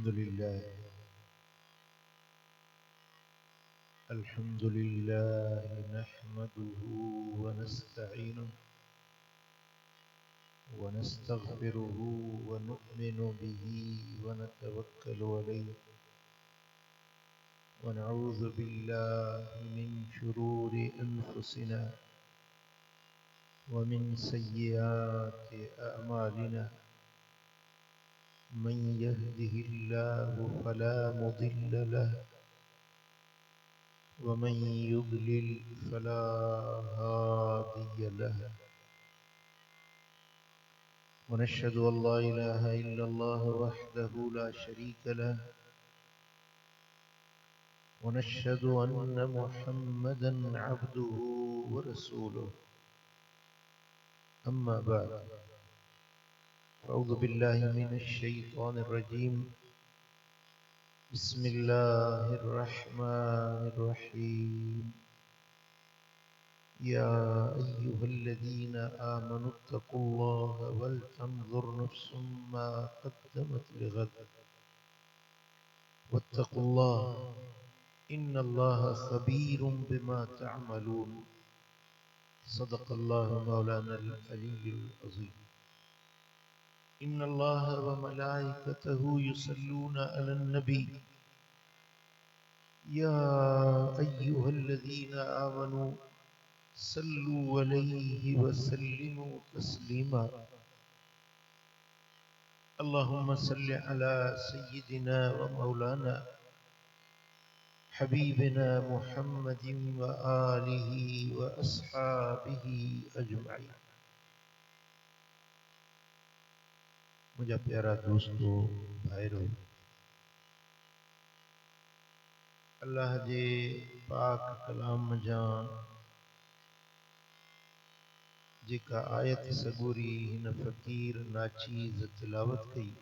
الحمد لله نحمده ونستعينه ونستغفره ونؤمن به ونتوكل عليه ونعوذ بالله من شرور أنفسنا ومن سيئات أعمالنا من يهده الله فلا مضل له ومن يضلل فلا هادي له ونشهد أن لا إله إلا الله وحده لا شريك له ونشهد أن محمدا عبده ورسوله أما بعد أعوذ بالله من الشيطان الرجيم بسم الله الرحمن الرحيم يا أيها الذين آمنوا اتقوا الله ولتنظر نفس ما قدمت لغد واتقوا الله إن الله خبير بما تعملون صدق الله مولانا العلي العظيم إن الله وملائكته يصلون على النبي يا أيها الذين آمنوا صلوا عليه وسلموا تسليما اللهم صل على سيدنا ومولانا حبيبنا محمد وآله وأصحابه أجمعين. मुझे प्यारा दोस्तों भाइयों, अल्लाह जे पाक कलाम जा जेका आयत सगोरी हिन फ़कीर नाचीज़ तिलावत कई,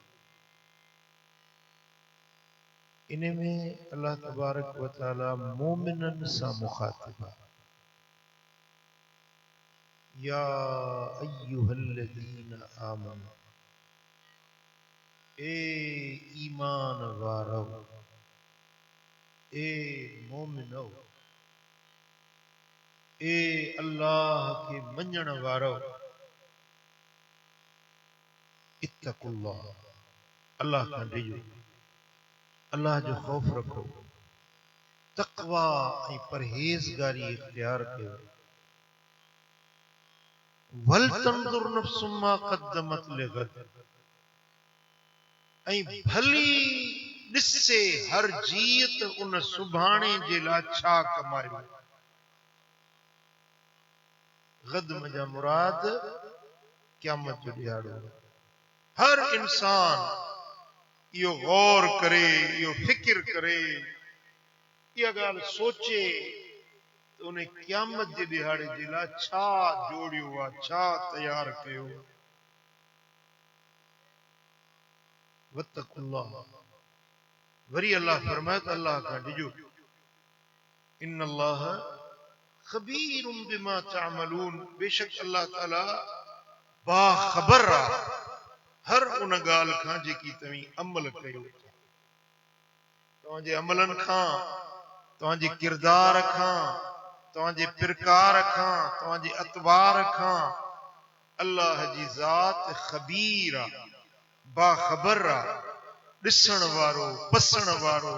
इन में अल्लाह तबारक व तआला मोमिनन सा मुखातिब है। या अय्युहल्लज़ीना आमनू, ए ईमान वारो, ए मोमिनो, ए अल्लाह के मञण वारो, इत्तकुल्लाह, अल्लाह का डिजो, अल्लाह जो खौफ रखो, तकवा ऐं परहेज़गारी इख्तियार कयो। वल तंजुर नफ्सु मा क़द्दमत लिग़द, ऐं भली ॾिसे हर जीत उन सुभाणे जे लाइ छा कमायो। गद मजा मुराद क़यामत जो ॾियारो। हर इंसान इहो गौर करे, इहो फिक्र करे, इहा ॻाल्हि सोचे त उन क़यामत जे ॾियारे जे लाइ छा जोड़ियो आहे, छा तयार कयो। वत्तकुल्लाह, वरी अल्लाह फरमाए त अल्लाह खां डिजो। इन्नल्लाह खबीरुम बिमा तामलून, बेशक अल्लाह ताला बाखबर आहे हर उन ॻाल्हि खां जेकी तव्हीं अमल कयो। तव्हांजे अमलनि खां, तव्हांजे किरदार खां, तव्हांजे पिरकार खां, तव्हांजे अतवार खां अल्लाह जी ज़ात खबीर आहे, बाखबर आहे, ॾिसण वारो, पसण वारो,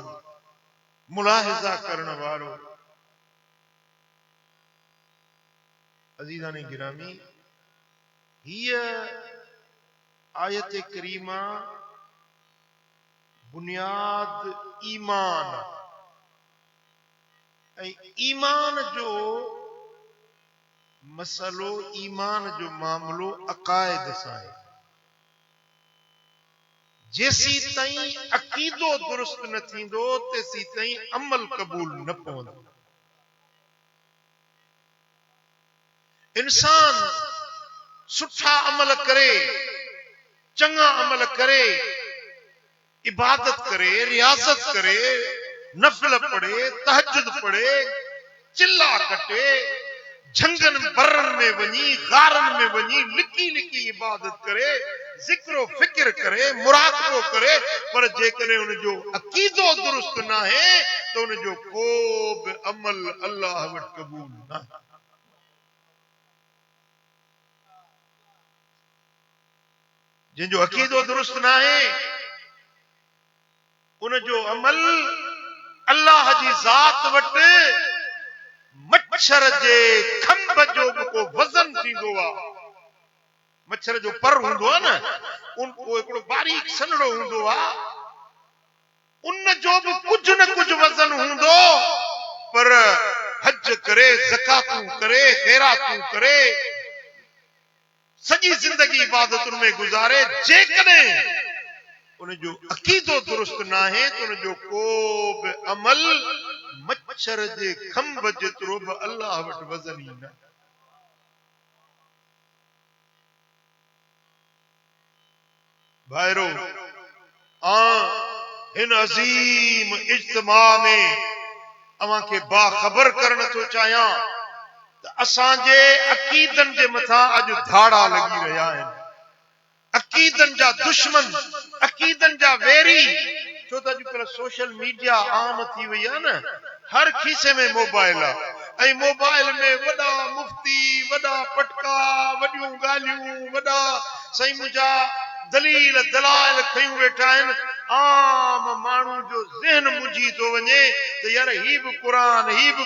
मुलाहिज़ा करण वारो। अज़ीज़ान गिरामी, हीअ आयत करीमा बुनियाद ईमान, ऐं ईमान जो मसलो, ईमान जो मामलो अकायद सां आहे। जेसी ताईं अकीदो दुरुस्त न थींदो तेसी ताईं अमल क़बूल न पवंदो। इंसान सुठा अमल करे, चङा अमल करे, इबादत करे, रियाज़त करे, नफ़िल पढ़े, तहज्जुद पढ़े, चिल्ला कटे, झंगन बर्रन में वञी, गारन में वञी लिकी लिकी इबादत करे, ज़िक्र फिक्र करे मुराक़बो करे पर जेकॾहिं उन जो अक़ीदो दुरुस्त न आहे त उन जो को बि अमल अल्लाह वटि क़बूल न आहे। जिन जो अक़ीदो दुरुस्त न आहे उन जो अमल अल्लाह जी ज़ात वटि मच्छर जे खंभ जो बि को वज़न थींदो आहे। मच्छर जो पर हूंदो आहे न उन को हिकिड़ो बारीक सनड़ो हूंदो आहे उन जो बि कुझु न कुझु वज़न हूंदो पर हज करे ज़कातूं करे ख़ैरातूं करे सॼी ज़िंदगी इबादतुनि में गुज़ारे जेकॾहिं उन जो अक़ीदो दुरुस्त न आहे त उन जो को बि अमल मच्छर जे खंभ जेतिरो बि अल्लाह वटि वज़न ई न। भाइरो हिन अज़ीम इज्तिमा में अवां खे बाख़बर करण थो चाहियां त असांजे अक़ीदनि जे मथां अॼु धाड़ा लॻी रहिया आहिनि। अक़ीदनि जा दुश्मन अक़ीदनि जा वेरी छो त अॼुकल्ह सोशल मीडिया आम थी वई आहे न हर खीसे में मोबाइल आहे ऐं मोबाइल में वॾा मुफ्ती वॾा पटका वॾियूं ॻाल्हियूं वॾा साईं मुंहिंजा दलील दलाइल खयूं वेठा आहिनि। आम माण्हू जो ज़हन मुंझी थो वञे त यार ही बि क़ुर ही बि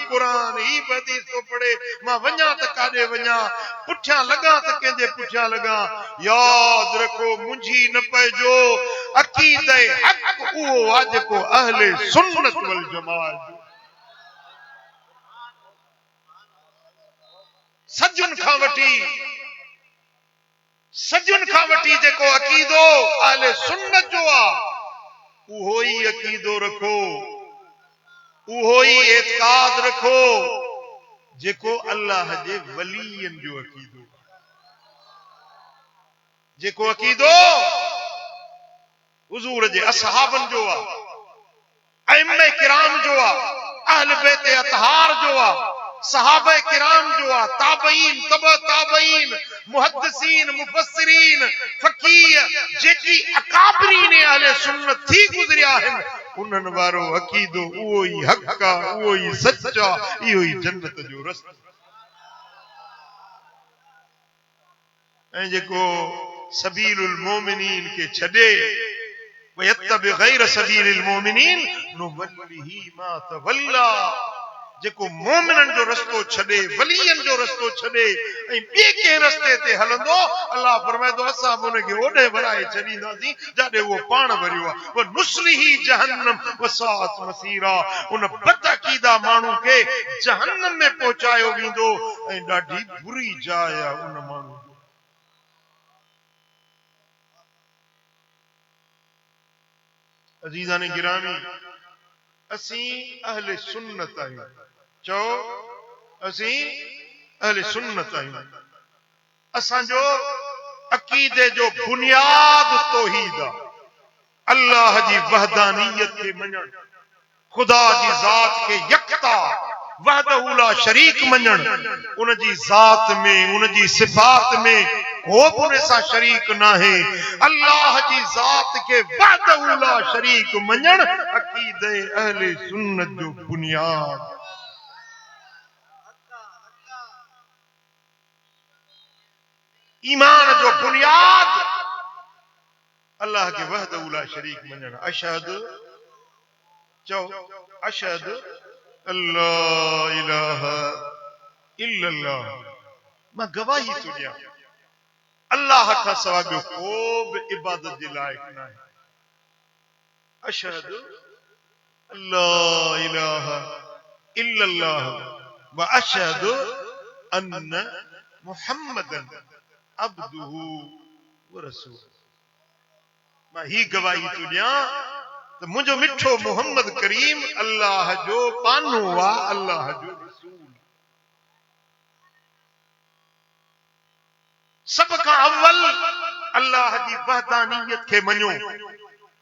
हदीस थो पढ़े मां वञा त काॾे वञा पुठियां लॻा त कंहिंजे पुठियां लॻा। यादि रखो मुंझी न पइजो अक़ीदे हक़ उहो आहे जेको अहले सुन्नत वल जमाअत सजुन खां वठी जेको अक़ीदो अहले सुन्नत जो आहे उहो ई अक़ीदो रखो उहो ई एतिक़ाद रखो जेको अल्लाह जे वलीयनि जो अक़ीदो जेको अक़ीदो हुज़ूर जे असहाबनि जो आहे अइम्मे किराम जो आहे अहल बैत अतहार जो आहे सहाबा किराम जो आहे ताबईन तबा ताबईन मुहद्दिसीन मुफस्सिरीन फकीह जेकी अकाबरीन अहले सुन्नत थी गुज़रिया आहिनि उन्हनि वारो अक़ीदो उहो ई हक़ आहे उहो ई सच आहे इहो ई जन्नत जो रस्तो। ऐं जेको सबीलुल मोमिनीन के छॾे वयत्तबि गैर सबीलिल मोमिनीन नुवल्लिही मा तवल्ला जेको मोमिनन जो रस्तो छॾे वलीयन जो रस्तो छॾे ऐं ॿिए कंहिं रस्ते ते हलंदो अल्लाह फरमाए थो असां उनखे ओॾे वराए छॾींदासीं जाॾे उहो पाण वरियो आहे। वो नुस्लिही जहन्नम वसाअत मसीरा उन बदअक़ीदा माण्हू खे जहन्नम में पहुचायो वेंदो ऐं ॾाढी बुरी जाइ आहे उन माण्हू। अज़ीज़ान गिरामी असीं अहले सुन्नत आहियूं चओ असीं अहले सुन्नत आहियूं। असांजो अक़ीदे जो बुनियाद तौहीद आहे अल्लाह जी वहदानियत खे मञण खुदा जी ज़ात खे यकता वहदहू ला शरीक मञण उन जी ज़ात में उन जी सिफ़ात में को बि उन सां शरीक न आहे। अल्लाह जी ज़ात खे वहदहू ला शरीक मञण अक़ीदे अहले सुन्नत जो बुनियाद। ईमान जो बुनियाद अल्लाह के वहदहू ला शरीक मञण। अशहदु चओ अशहदु अल्ला इलाहा इल्लल्लाह मां गवाही थो ॾियां अल्लाह खां सवाइ ॿियो को बि इबादत जे लाइक़ न आहे। अशहदु अल्ला इलाहा इल्लल्लाह व अशहदु अन्न मुहम्मदन अब्दुहु व रसूलुहु मां ही गवाही थो ॾियां त मुंहिंजो मिठो मोहम्मद करीम अल्लाह जो पानो आहे अल्लाह जो रसूल। सब खां अव्वल अल्लाह जी वहदानियत खे मञो।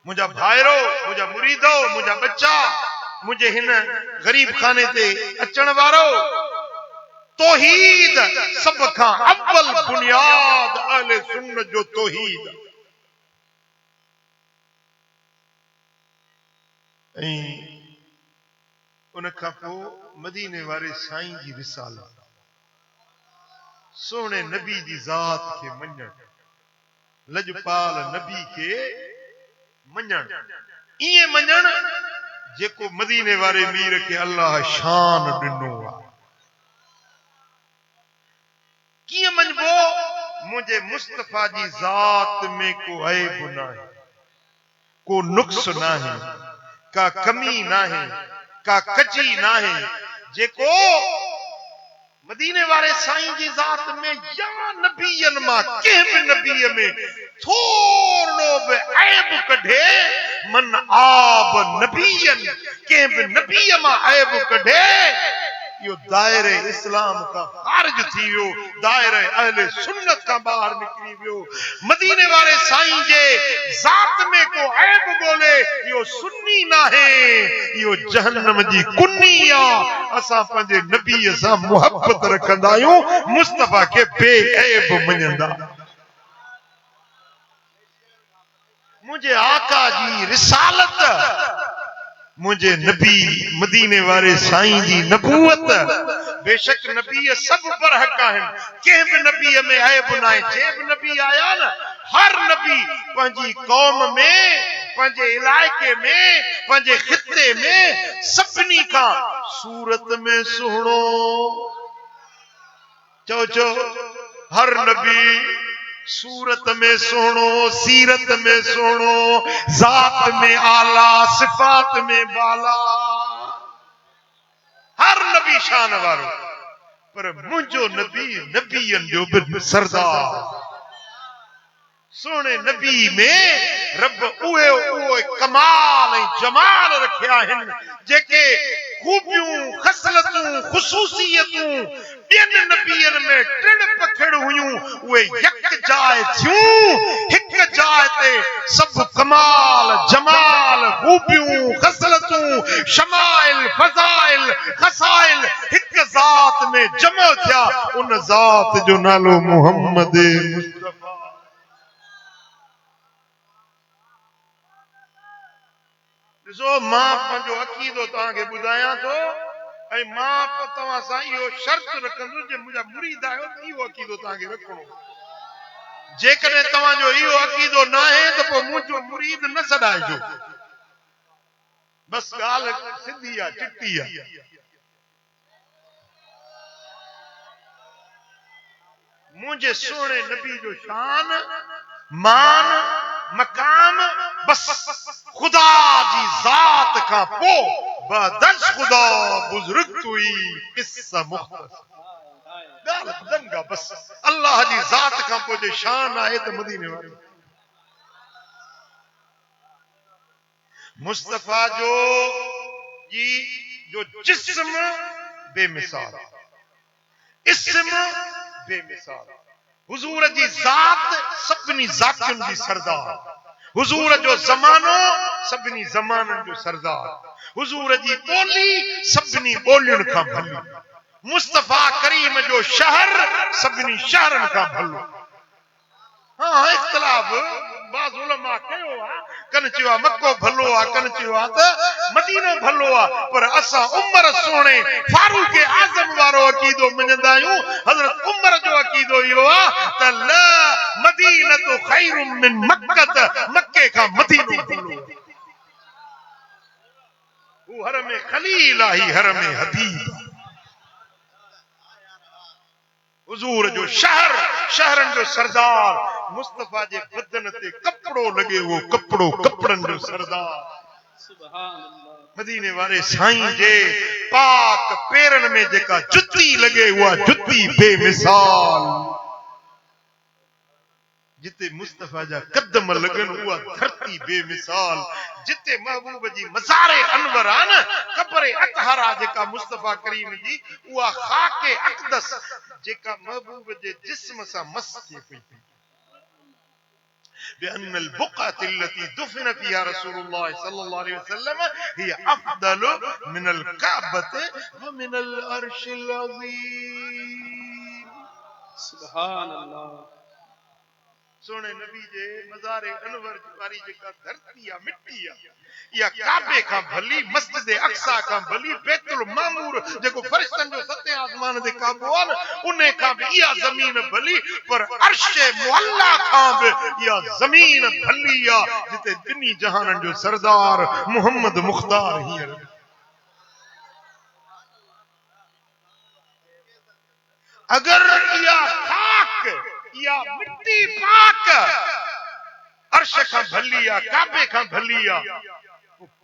मुंहिंजा भाइरो मुंहिंजा मुरीदो मुंहिंजा बच्चा मुंहिंजे हिन ग़रीब खाने ते अचण वारो तौहीद सब खां अव्वल बुनियाद अहले सुन्नत जो तौहीद। उन खां पोइ मदीने वारे साईं जी रिसालत, सोने नबी जी ज़ात के मञण, लजपाल नबी के मञण, इएं मञण जेको मदीने वारे मीर के अल्लाह शान ॾिनो आहे। कीअं मञबो? मुझे मुस्तफा जी ज़ात में को ऐब नाहे, को नुक्स नाहे, का कमी नाहे, का कची नाहे, जेको मदीने वारे साईं जी ज़ात में या नबीयन मां कंहिं बि नबीअ में थोरो बि ऐब कढे, मन आब नबीयन, कंहिं बि नबीअ मां ऐब कढे, इहो दायरे इस्लाम का खारिज थी वियो, दायरे अहले सुन्नत का बाहर निकरी वियो। मदीने वाले साईं जे ज़ात में को ऐब बोले, इहो सुन्नी नाहे, इहो जहन्नम जी कुन्नी आ। असां पंहिंजे नबी सां मोहब्बत रखंदा आहियूं, मुस्तफा के बेऐब मञंदा। मुझे आका जी रिसालत, मुझे नबी मदीने वाले साईं जी नबूवत, बेशक नबी सब पर हक आहिनि, कंहिं बि नबीअ में ऐब न आहे। जे बि नबी आया न, हर नबी पंहिंजी कौम में, पंहिंजे इलाइके में, पंहिंजे खिते में सभिनी खां सूरत में सुहिणो, चओ हर नबी सूरत में सुहिणो, सीरत में सुहिणो, ज़ात में आला, सिफात में बाला, हर नबी शान वारो। पर मुंहिंजो नबी नबीअनि जो बि सरदार, सोने नबी में रब उहे कमाल ऐं जमाल रखिया आहिनि, जेके खूबियूं, खसलतूं, ख़ुसूसियतूं ॿियनि नबीअनि में टिण पखिड़ हुयूं, उहे यकजाए थियूं, हिक जाइ ते सभु कमाल, जमाल, खूबियूं, खसलतूं, शमाइल, फज़ाइल, खसाइल हिक ज़ात में जमा थिया। उन ज़ात जो नालो मुहम्मद मुस्तफा। ॾिसो, मां पंहिंजो अक़ीदो तव्हांखे ॿुधायां थो, ऐं मां तव्हां सां इहो शर्त रखंदुसि, जे मुंहिंजा मुरीद आहियो त इहो अक़ीदो तव्हांखे रखणो। जेकॾहिं तव्हांजो इहो अक़ीदो न आहे त पोइ मुंहिंजो मुरीद न सॾाइजो। बस ॻाल्हि सिधी आहे, चिटी आहे। मुझे सोने नबी जो शान, मान, मकाम बस खुदा जी ज़ात का पो बदस खुदा बुजुर्ग हुई किस्सा मुख्तसर गाल दंगा। बस अल्लाह जी ज़ात का पो जो शान आहे त मदीने वारे मुस्तफा जो जिस्म बेमिसाल, इस्म बेमिसाल, हुजूर जी ज़ात सभिनी ज़ातियुनि जी सरदार, हुजूर जो ज़मानो सभिनी ज़माननि जो सरदार, हुजूर जी ॿोली सभिनी ॿोलियुनि खां भली, मुस्तफा करीम जो शहर सभिनी शहरनि खां भलो। हाँ, इख्तिलाफ बाज़ उलमा कयो आहे, कन चयो आहे मक्को भलो आहे, कन चयो आहे त मदीनो भलो आहे, पर असां उमर सोणे फारूक आज़म वारो अक़ीदो मञंदा आहियूं। हज़रत उमर जो अक़ीदो इहो आहे त ला मदीनतु खैरुम मिन मक्कत, मक्के खां मदीनो भलो। हू हर में खलील आहे, हर में हबीब। हुजूर जो शहर, शहरन जो सरदार, मुस्तफा जे बदन ते कपड़ो लगे, वो कपड़ो कपड़न जो सरदार। सुभान अल्लाह। मदीने वाले साईं जे पाक पेरन में जेका जुत्ती लगे, उहा जुत्ती बेमिसाल। जिते मुस्तफा जा कदम लगन, उहा धरती बेमिसाल। जिते महबूब जी मज़ारे अनवर आन, कब्र अतहरा जेका मुस्तफा करीम जी, उहा खाके अक़दस जेका महबूब जे जिस्म सां मस थिए पई। بأن البقعة التي دفن فيها رسول الله صلى الله عليه وسلم هي أفضل من الكعبة ومن العرش العظيم. سبحان الله. सोने नबी जे मज़ारे अनवर वारी जेका धरती आ मिट्टी आ या काबे का भली मस्जिद अक्सा का भली बैतुल मामूर जेको फरिश्तन जो सते आसमान दे काबो आ उने का भी या जमीन भली पर अर्श मुअल्ला का भी या जमीन भली आ जिते तिनी जहानन जो सरदार मोहम्मद मुख्तार ही अगर या खाक या मिट्टी पाक अर्श का भलिया काबे का भलिया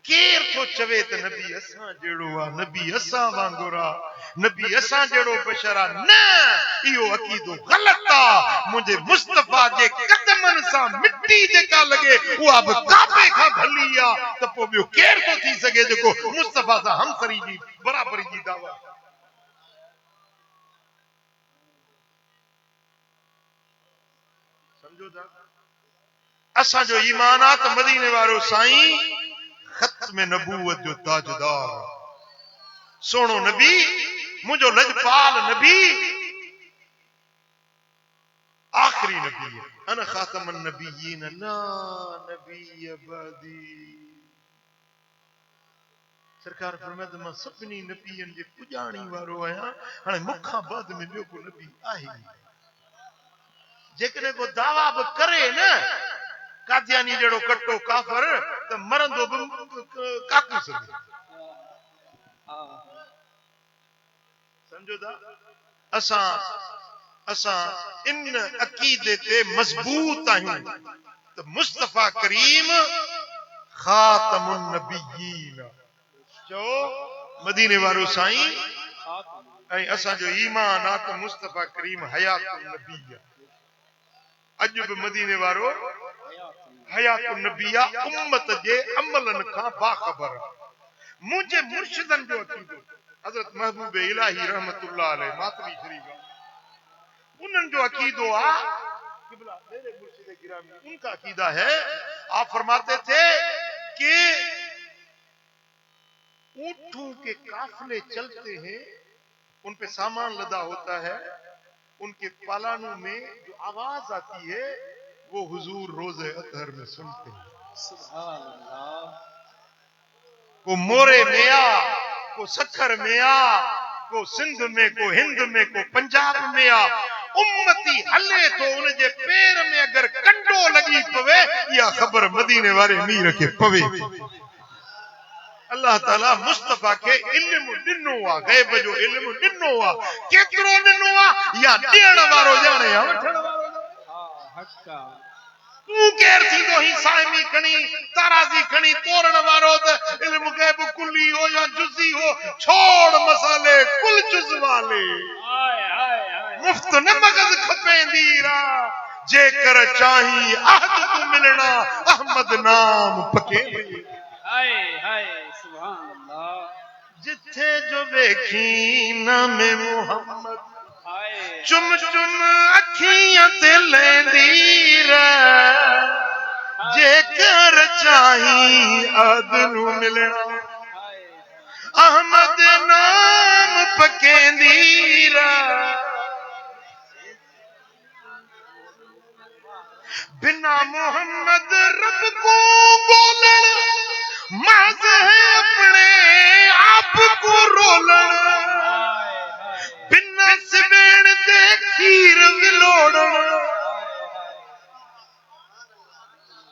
केर तो चवे त नबी असा जेड़ो आ नबी असा वांगुरा नबी असा जेड़ो बशरा न इयो अकीदो गलत आ मुझे मुस्तफा जे कदमन सा मिट्टी जेका लगे वो अब काबे का भलिया त पो बियो केर तो थी सके जेको मुस्तफा सा हमसरी जी बराबरी जी दावा समझो था असा जो ईमान आ त मदीने वारो साईं खत्म नबूवत जो ताजदार सोनो नबी मुझो लजपाल नबी आखिरी नबी है अन खातमन नबीयीन ला नबी बदी सरकार फरमाते मां सभिनी नबीयन जे पुजाणी वारो आया हाने मुखा बाद में ॿियो को नबी आहे जेकॾहिं को दावा बि करे न कादियानी जड़ो कट्टो काफर तो मरंदो काकू सके समझो था असा असा इन अकीदे ते मजबूत आहियूं तो मुस्तफा करीम खातमुन नबियीन जो मदीने वारो साईं ऐं असा जो ईमान आ तो मुस्तफा करीम हयातुन नबी अज भी मदीने वारो हयातुन नबिया उम्मत जे अमलन का बाखबर मुझे मुर्शिदन जो अकीदो हजरत महबूब इलाही रहमतुल्लाह अलैह मातमी शरीफ उनन जो अकीदो आ किबला मेरे मुर्शिद गिरामी उनका अकीदा है आप फरमाते थे कि ऊंटों के काफले चलते हैं उन पे सामान लदा होता है उनके पालानों में जो आवाज आती है वो हुजूर रोजे अतहर में सुनते हैं सुभान अल्लाह को मोरे में आ को सखर में आ को सिंध में को हिंद में को पंजाब में आ उम्मती हले तो उनके पैर में अगर कंडो लगी पवे या खबर मदीने वाले मीर के पवे अल्लाह ताला मुस्तफा के इल्म दिनो आ गैब जो इल्म दिनो आ केतरो दिनो आ या ॾियण वारो ॼाणे आ वठण वारो हां हक्का तू केर थींदो ही साइमी खणी ताराजी खणी तोरण वारो त इल्म गैब कुली हो या जुज़ी हो छोड़ मसाले कुल जुज़ वाले हाय हाय हाय मुफ्त न मगज खपेंदीरा जेकर चाही अहद तू मिलना अहमद नाम पके हाय हाय सुभान अल्लाह जिथे जो वेखी नाम मोहम्मद हाय चुम चुम अखियां ते लेंदी रे जेकर चाही अदनु मिलना अहमद नाम पकेंदी रे बिना मोहम्मद रब को बोलन माज है अपने आप को रोलन बिना सिबेण दे खीर विलोड़न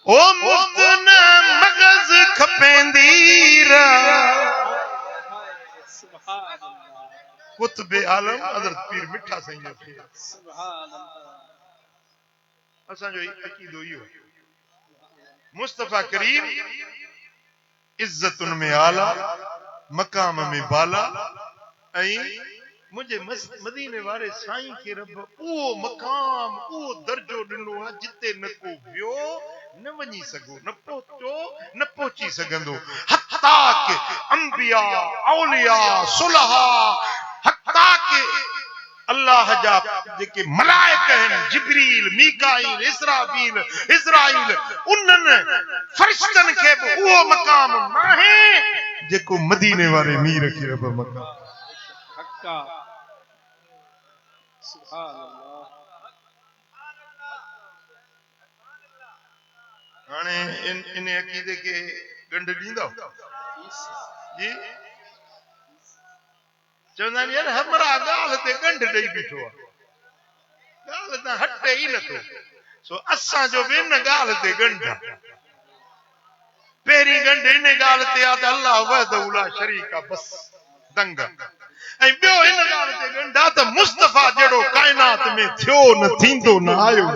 ओ मुफ्त न मगज खपेंदी रा कुतुब आलम हजरत पीर मिठा साईं खे सुभान अल्लाह असा जो अकीदो इहो मुस्तफा करीम इज्जतुन में आला मकाम में बाला ऐं मुझे मदीने वारे साईं के रब वो मकाम वो दर्जो दिनो है जिते न को वियो न वनी सगो न पहुंचो न पहुंची सगंदो हत्ता के अंबिया औलिया सुलहा हत्ता के अल्लाह जा जेके मलाइक हैं जिब्रील मीकाईल इस्राईल उन्हनि फरिश्तन के वो मकाम नाहे जेको मदीने वाले मीर के रब मकाम हक्का सुभान अल्लाह हाणे इन अक़ीदे के गंढ ॾींदो जी चवंदा आहिनि यार हमरा ॻाल्हि ते गंढ ॾेई बीठो आहे ॻाल्हि त हटे ई नथो सो असांजो बि इन ॻाल्हि ते गंढ आहे पहिरीं गंढ इन ॻाल्हि ते आहे त अल्लाह वहदहू ला शरीक आहे बस दंग ऐं ॿियो इन ॻाल्हि ते गंढ आहे त मुस्तफ़ा जहिड़ो काइनात में थियो न थींदो न आयो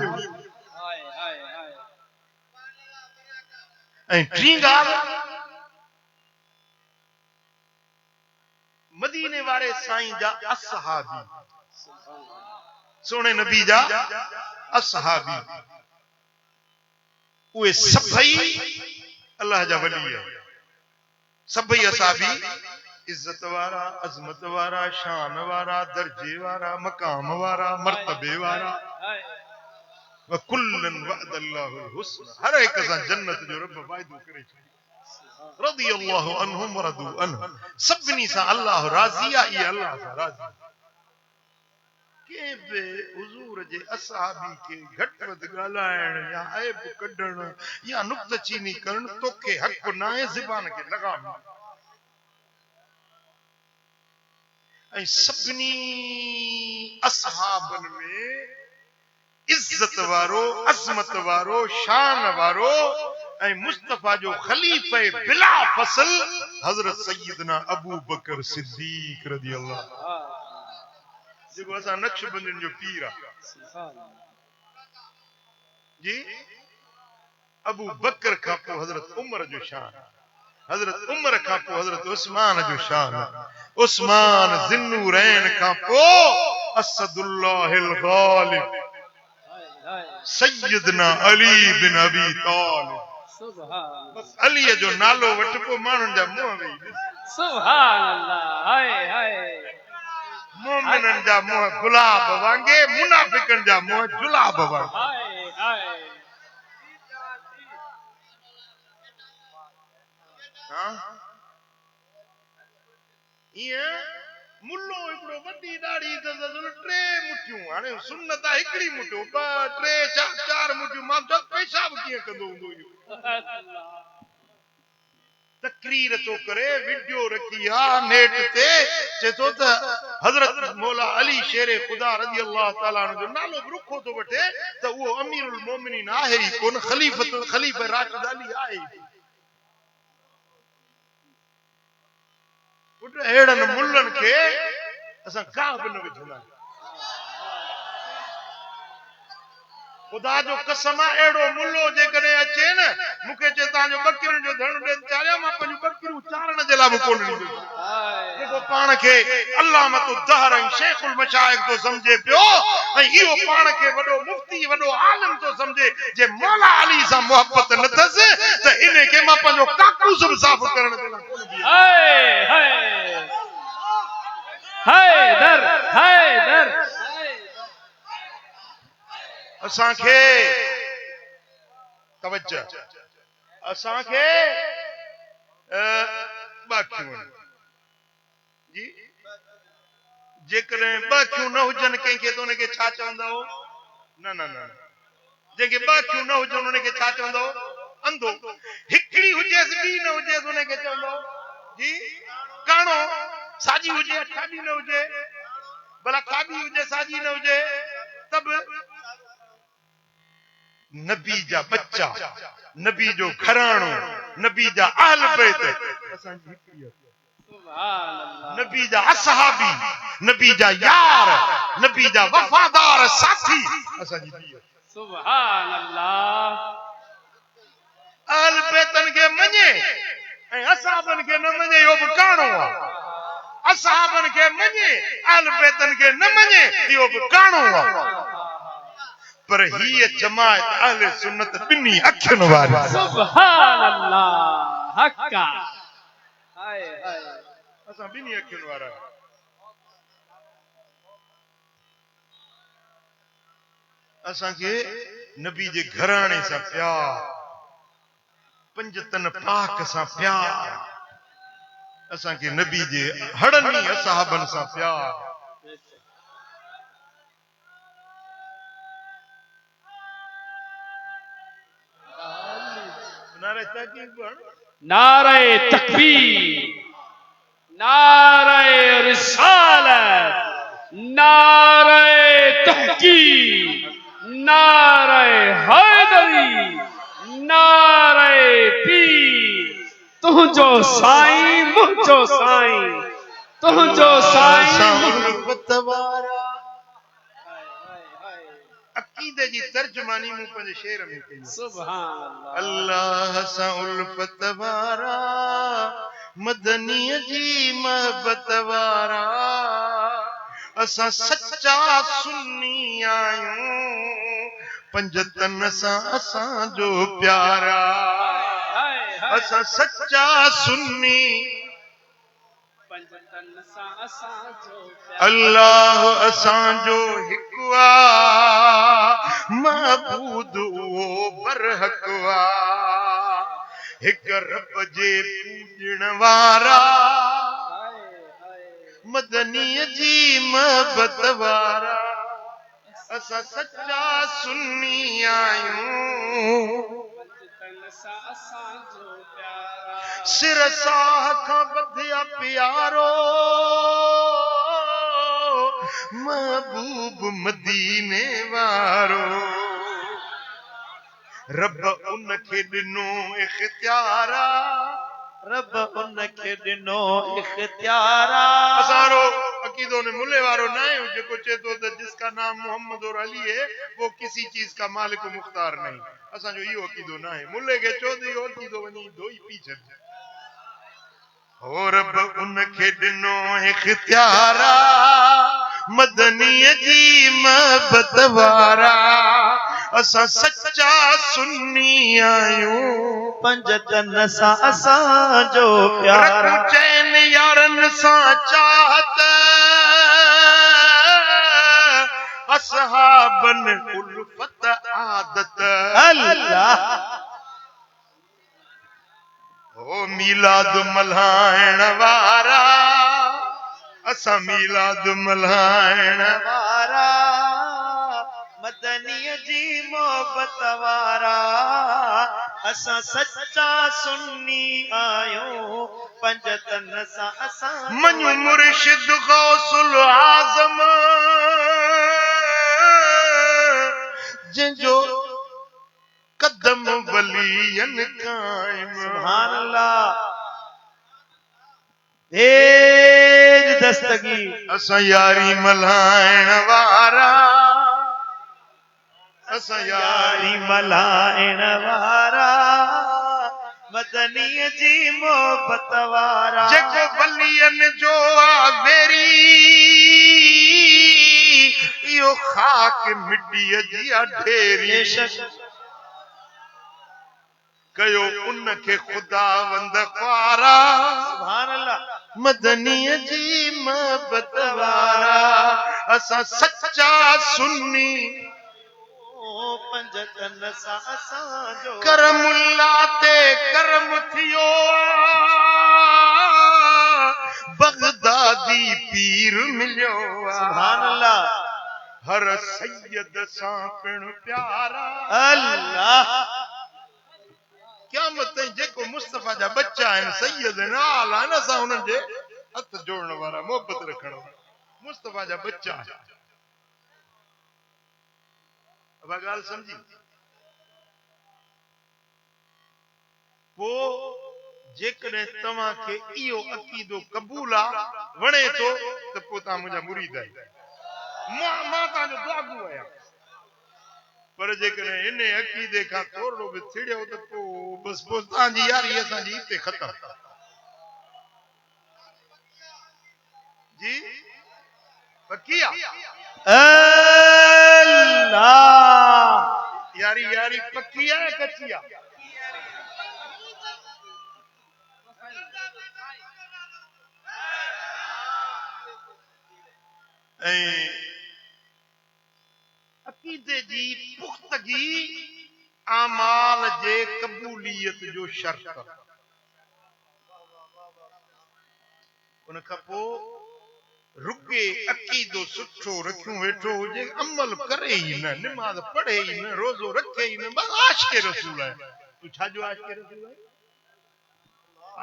ऐं टीं ॻाल्हि मदीने वारे साईं जा असहाबी सोने नबी जा असहाबी उहे सभई अल्लाह जा वली है सभई असहाबी इज्जत वारा अजमत वारा शान वारा दर्जे वारा मकाम वारा मर्तबे वारा वकुल्लन वअदल्लाहुल हुस्न हर एक सां जन्नत जो रब वाइदो करे रज़ी अल्लाहु अन्हुम वरदू अन्हु सभिनी सां अल्लाह राज़ी आहे इहे अल्लाह सां राज़ी के बि हुजूर जे असहाबी के घट वध ॻाल्हाइण या ऐब कढण या नुक्तचीनी करण तोखे हक़ न आहे ज़बान खे लगाम ऐं सभिनी असहाबन में इज्जत वारो अज़मत वारो शान वारो ऐं मुस्तफ़ा जो खलीफ़े बिला फसल हज़रत सय्यदना अबू बकर सिद्दीक रज़ी अल्लाह जेको असां नक्शबंदियुनि जो पीर आहे जी अबू बकर खां पोइ हज़रत उमर जो शान हज़रत उमर खां पोइ हज़रत उस्मान जो शान उस्मान ज़िन्नूरैन खां पोइ असदुल्लाहिल गालिब सय्यदना अली बिन अबी तालिब बस अली जो नालो वठबो माण्हुनि जा मुंह वेही सुभान अल्लाह हाय हाय मोमिनन जा मुंह गुलाब वांगे मुनाफिकन जा मुंह जुलाब वांगे हाय हाय हां ये मुल्लो हिकड़ो वडी दाढ़ी त टे मुठियूं हाणे सुन्नत हिकड़ी मुठो ॿ टे चार मुठियूं मां त पेशाब कीअं कंदो हूंदो इहो तकरीर तो करे वीडियो रखी आ नेट ते चेतो त हजरत मौला अली शेर खुदा रज़ी अल्लाह ताला जो नालो रुखो तो वठे त वो अमीरुल मोमिनीन आहे ही कोन खलीफा राशिद अली आहे पुट एड़न मुल्लन के असां का बि न विझंदा खुदा जो कसम एड़ो मुल्लो जे कने अचे न मुके चे तांजो बकरिन जो धण दे चारिया मां पंहिंजूं बकरियूं चारण जे लाइ कोन ॾींदो जेको पाण खे अल्लामतु दहर ऐं शेखुल मशाइख तो समझे पियो ऐं इहो पाण खे वॾो मुफ्ती वॾो आलिम तो समझे जे मौला अली सां मोहब्बत न थस त इने के मां पंहिंजो काकूस बि साफ़ करण जे लाइ कोन बीह हाय हाय हाय दर असांखे तवज्जो असांखे बाकियूं जी जेकॾहिं बाकियूं न हुजनि कंहिंखे त उनखे छा चवंदो न जेके बाकियूं न हुजनि उनखे छा चवंदो अंधो हिकड़ी हुजेसि ॿी न हुजेसि उनखे चवंदो जी काणो साजी हुजे खाॿी न हुजे भला खाॿी हुजे साजी न हुजे तब नबी जा बच्चा नबी जो घराणो नबी जा अहल बैत असांजी हिकड़ी सुभान अल्लाह नबी जा असहाबी नबी जा यार नबी जा वफादार साथी असांजी बीअ सुभान अल्लाह अहल बैतन के मञे ऐं असहाबन के न मञे इहो बि काणो आहे असहाबन के मञे अहल बैतन के न मञे इहो बि काणो आहे पर ही जमात अहले सुन्नत बिनी अखियुनि वारी सुभान अल्लाह हक्का हाय हाय असां बिनी अखियुनि वारा असांखे नबी जे घराणे सां प्यार पंजतन पाक सां प्यार असांखे नबी जे हड़नी असहाबन सां प्यार नारे तकबीर, नारे रिसालत, नारे तहकीक, नारे हैदरी, नारे पीर। तुझो साईं मुझो साईं, तुझो साईं मुतवारा। अकीदे जी तर्जुमानी मूं पंहिंजे शेर में कई। सुभान अल्लाह सां उल्फत वारा, मदनीअ जी महबत वारा, असां सच्चा सुन्नी आहियूं, पंजतन सां असांजो प्यारा। असां सच्चा सुन्नी, अल्लाह असांजो हिकु आ, महबूद उहो बरहक आ, हिक रब जे पूॼण वारा, मदनीअ जी महबत वारा। असां सच्चा सुन्नी आहियूं, सिर साह खां वधिया प्यारो, महबूब मदीने वारो। रब उनखे ॾिनो इख्तियारा, रब उनखे ॾिनो इख्तियारा। असारो अकीदो ने मुल्ले वारो ना है जो चए तो जिसका नाम मोहम्मद और अली है वो किसी चीज का मालिक मुख्तार नहीं। असा जो यो अकीदो ना है मुल्ले के चौधरी और अकीदो वनी दो ही पीछे। हो रब उनखे ॾिनो इख्तियारा, मदनीअ जी महबत वारा। असां सच्चा सुन्नी आहियूं, पंजतन सां असांजो प्यारा। चैन यारनि सां चाहत, असहाबन उल्फत आदत। अल्लाह ओ मीलाद मल्हाइण वारा, असां मीलाद मल्हाइण वारा, मदनीअ जी मोहबत वारा। असां सच्चा सुन्नी आहियूं, पंजतन सां असां मनु मुर्शिद गौसुल आज़म, जंहिंजो कदम वलियन कायम। सुभान अल्लाह। तेज दस्तगीर। असां यारी मल्हाइण वारा, असां यारी मल्हाइण वारा, मदनीअ जी मोहबत वारा। जेको वलियन जो आवेरी, इहो खाक मिटीअ जी ढेरी। कयो उनखे खुदावंद ख्वारा, सुभान अल्लाह। मदनीअ जी महबत वारा। असां सच्चा सुन्नी, पंजतन सां असांजो करमुल्ला ते करम थियो, बगदादी पीर मिलियो। सुभान अल्लाह। हर सैयद सां पिण प्यारा। अल्लाह क़यामत जेको मुस्तफा जा बच्चा आहिनि, सैयद आहिनि, आला आहिनि, असां उन्हनि जे हथ जोड़ण वारा, मोहबत रखण वारा मुस्तफा जा बच्चा। अब ॻाल्हि समझी? पोइ जेकॾहिं तव्हांखे इहो अक़ीदो क़बूल आहे, वणे थो, त पोइ तव्हां मुंहिंजा मुरीद आहियो, मां तव्हांजो दुआगू आहियां। पर जेकॾहिं इन अक़ीदे खां थोरो बि थिड़ियो त पोइ बसि पोइ तव्हांजी यारी असांजी हिते ख़तम। जी पक्की आहे? अल्लाह यारी यारी पक्की आहे कच्ची आहे? अक़ीदे जी पुख्तगी आमाल जे क़बूलियत जो शर्त। उन खां पोइ रुगे अक़ीदो सुठो रखियो वेठो हुजे, अमल करे ई न, नमाज़ पढ़े ई न, रोज़ो रखे ई न, बस आशिक़ रसूल आहे। तू छाजो आशिक रसूल आहे?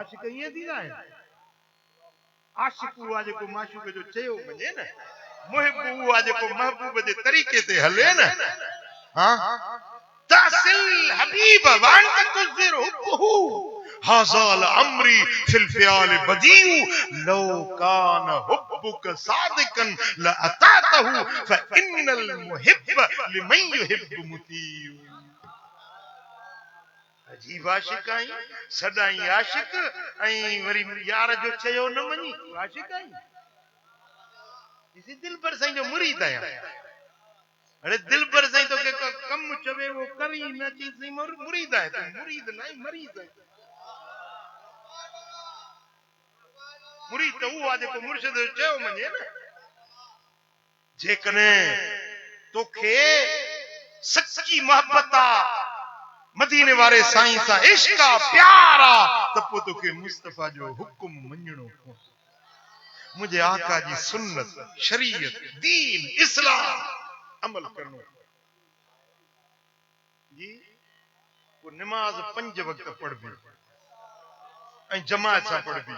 आशिक ईअं थींदा आहिनि? आशिक उहो आहे जेको माशूक जो चयो वञे न, मुहिब उहो आहे जेको महबूब जे तरीक़े ते हले न। हाँ तासिल हबीब वांत तुज़िर हुब्बहू हाज़ाल अमरी फिल फ़ियाल बदीउ लो कान हुब्बुक सादिकन लअतातहू फ़इन्नल मुहिब्ब लिमन युहिब्बु मुतीउ। अजीब आशिक आई, सदाई आशिक ऐं वरी यार जो चयो न मञी, आशिक आई। इसी दिल पर साईं जो मुरीद आया। अरे दिल पर साईं तो के कम चवे वो करी न चीज नहीं मुरीद है, तो मुरीद नहीं मरीद है। मुरीद तो वो आज को मुर्शिद चयो मने न। जेकने तोखे सच्ची मोहब्बत मदीने वारे साईं सा इश्क प्यारा त पो तोखे मुस्तफा जो हुक्म मञणो मुझे आका जी सुन्नत शरीयत दीन इस्लाम अमल करनो जी। वो नमाज 5 वक्त पढ़बी ऐं जमात सां पढ़बी।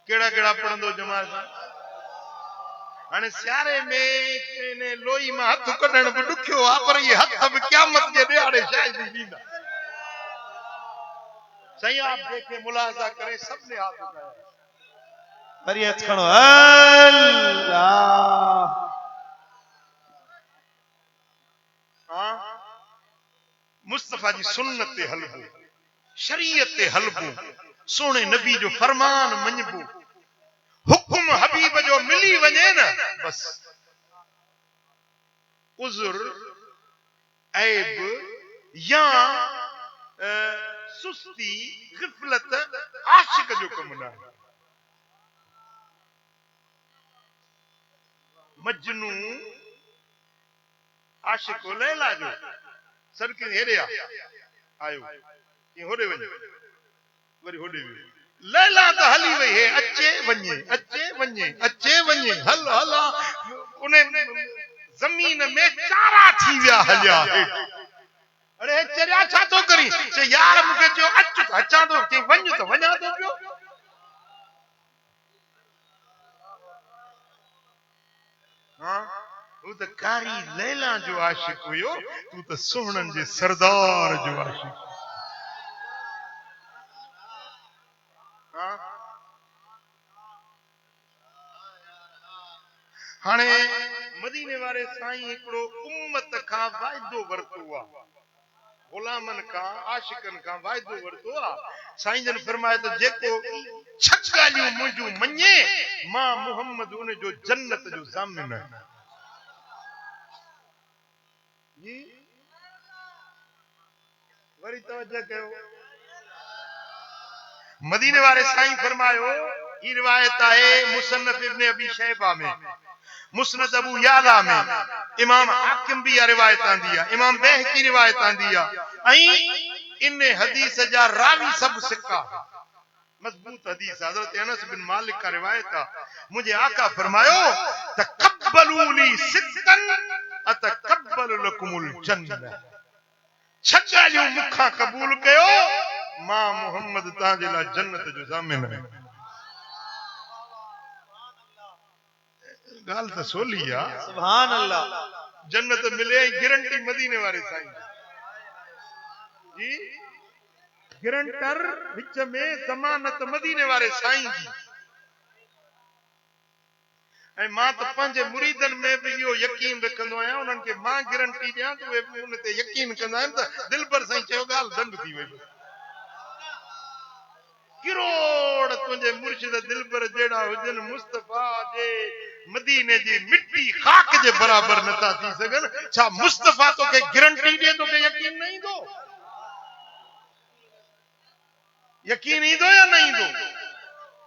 केड़ा केड़ा पढ़ंदो जमात सां? हाणे सियारे में ने लोई मां हथ कढण बि ॾुखियो आहे, पर ये हथ बि क़यामत जे ॾियारे शायद ॾींदा। सही आप देखे मुलाजा करें, सबने हाथ उठाया। फरियाद करो अल्लाह। हाँ मुस्तफा जी सुन्नत ते हलबो, शरीयत ते हलबो, सोने नबी जो फरमान मञबो, हुक्म हबीब जो मिली वञे न बस। उज़ुर ऐब या सुस्ती ग़िफ़लत आशिक जो कम न आहे। मजनू आशिक लैला जो सड़क हेरे आयो ये होड़े वञे वरी होड़े वे लैला त हली वई है, अचे वञे अचे वञे अचे वञे हल हला उन ज़मीन में चारा थी विया हलिया। अरे चरिया छा तो करी? चे यार मूंखे चयो अच त अचां थो, चे वञ त वञा थो पियो। हाँ वो तो कारी लैला जो आशिक हुयो, तू तो सोहणन जे सरदार जो आशिक। हाँ हाणे मदीने वारे साईं हिकिड़ो उम्मत खां वाइदो वरतो आहे, गुलामन खां आशिकन खां वाइदो वरतो आहे। साईं जन फरमाए तो जेको 6 ॻाल्हियूं मुंहिंजूं मञे मां मुहम्मद उन जो जन्नत जो ज़ामिन आहे जी। वरी तवज्जो कयो, मदीने वारे साईं फरमायो, ये रिवायत है मुसन्नफ इब्न अबी शैबा में, मुस्नद अबू याला में, इमाम हाकिम भी रिवायत आंदी है, इमाम बैहकी रिवायत आंदी है, ऐं इन हदीस जा रावी सब सिक्का मजबूत हदीस हजरत अनस बिन मालिक का रिवायत है। मुझे आका फरमायो तकब्बलूनी सिद्दन अतकब्बलु लकुमुल जन्नह। 6 ॻाल्हियूं मुखां कबूल कयो, मां मुहम्मद तांजे लाइ जन्नत जो ज़ामिन आहियां। गाल तो सोली आ, सुभान अल्लाह। जन्नत मिले गारंटी मदीने वाले साईं जी। गारंटर विच में ज़मानत मदीने वाले साईं जी। ऐं मां तो पंहिंजे मुरीदन में भी इहो यकीन रखंदो आहियां, उन्हनि खे मां गारंटी ॾियां त उहे उन ते यकीन कंदा आहिनि त दिल पर साईं चयो ॻाल्हि दंड थी वई। किरोड़ तुंहिंजे मुर्शिद दिल पर जहिड़ा हुजनि, मुस्तफा जे मदीने जी मिट्टी खाक जे बराबर नथा थी सघनि। छा मुस्तफा तोखे गारंटी ॾे तोखे यकीन न ईंदो? यकीन ईंदो या न ईंदो?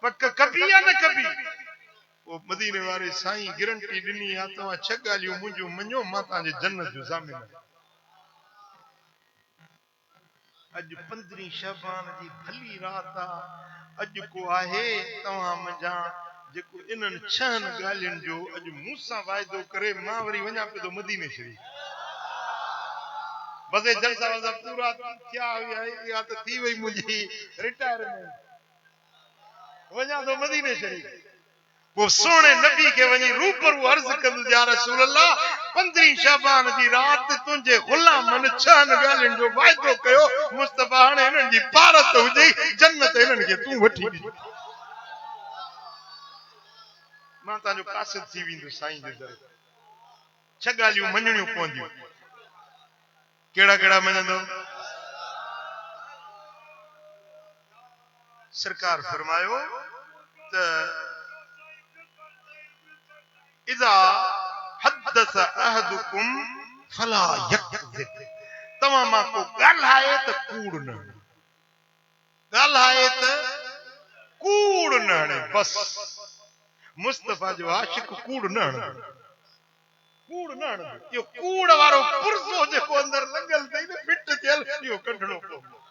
पक कभी या न कभी? वो मदीने वारे साईं गारंटी ॾिनी आहे, तव्हां 6 ॻाल्हियूं मुंहिंजूं मञो, मां तव्हांजे जन्नत जो ज़ामिन आहियां। अॼु 15 शबान जी भली रात आहे, अॼु को आहे तव्हां मुंहिंजा जेको इन्हनि 6 ॻाल्हियुनि जो अॼु मूंसां वाइदो करे मां वरी वञा पियो थो मदीने शरीफ़। बस जलसा वलसा पूरा क्या हुआ या तो थी वही मुझी रिटायरमेंट वजा तो मदीने शरीफ वो सोने नबी के वनी रूबरू अर्ज कंद या रसूल अल्लाह 15 शाबान जी रात तुंहिंजे गुलामन छहन ॻाल्हियुनि जो वाइदो कयो मुस्तफा हाणे हिननि जी पारत हुजे जन्नत हिननि खे तूं वठी ॾे मां तव्हांजो कासिद थी वेंदो साईं जे दर छह ॻाल्हियूं मञणियूं पवंदियूं कहिड़ा कहिड़ा मञंदो सरकार फरमायो त इदा हदस अहदुकुम फला यकज़िब तमाम मां को ॻाल्हाए त कूड़ न ॻाल्हाए त कूड़ न हणे बस मुस्तफा जो आशिक कूड़ न हणे कूड़ न हणे इहो कूड़ वारो पुरज़ो जेको अंदर लंगल अथई न फिट थियल इहो कढणो पवंदो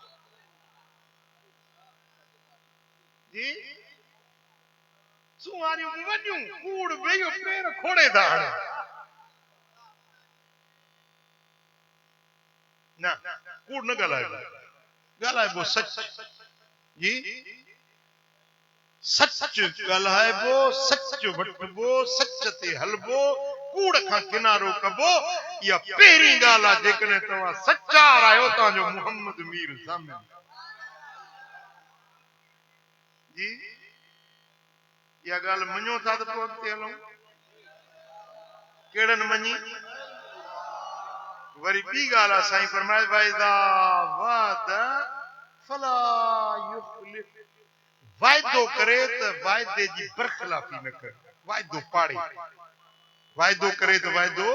जी सुवारियूं वॾियूं कूड़ वेयो पेर खोड़े था हाणे न कूड़ न ॻाल्हाइबो सच जी सच ॻाल्हाइबो सच वठबो सच ते हलबो कूड़ खां किनारो कबो इहा पहिरीं ॻाल्हि आहे जेकॾहिं तव्हां सचार आहियो तव्हांजो मोहम्मद मीर ज़ामिन जी इहा ॻाल्हि मञो था त पोइ अॻिते हलूं कहिड़नि मञी वरी ॿी ॻाल्हि आहे साईं फरमाए वाइदा वाद फला युखलिफ वाइदो करे त वाइदे जी बरख़िलाफ़ी न कर वाइदो पाड़े वाइदो करे त वाइदो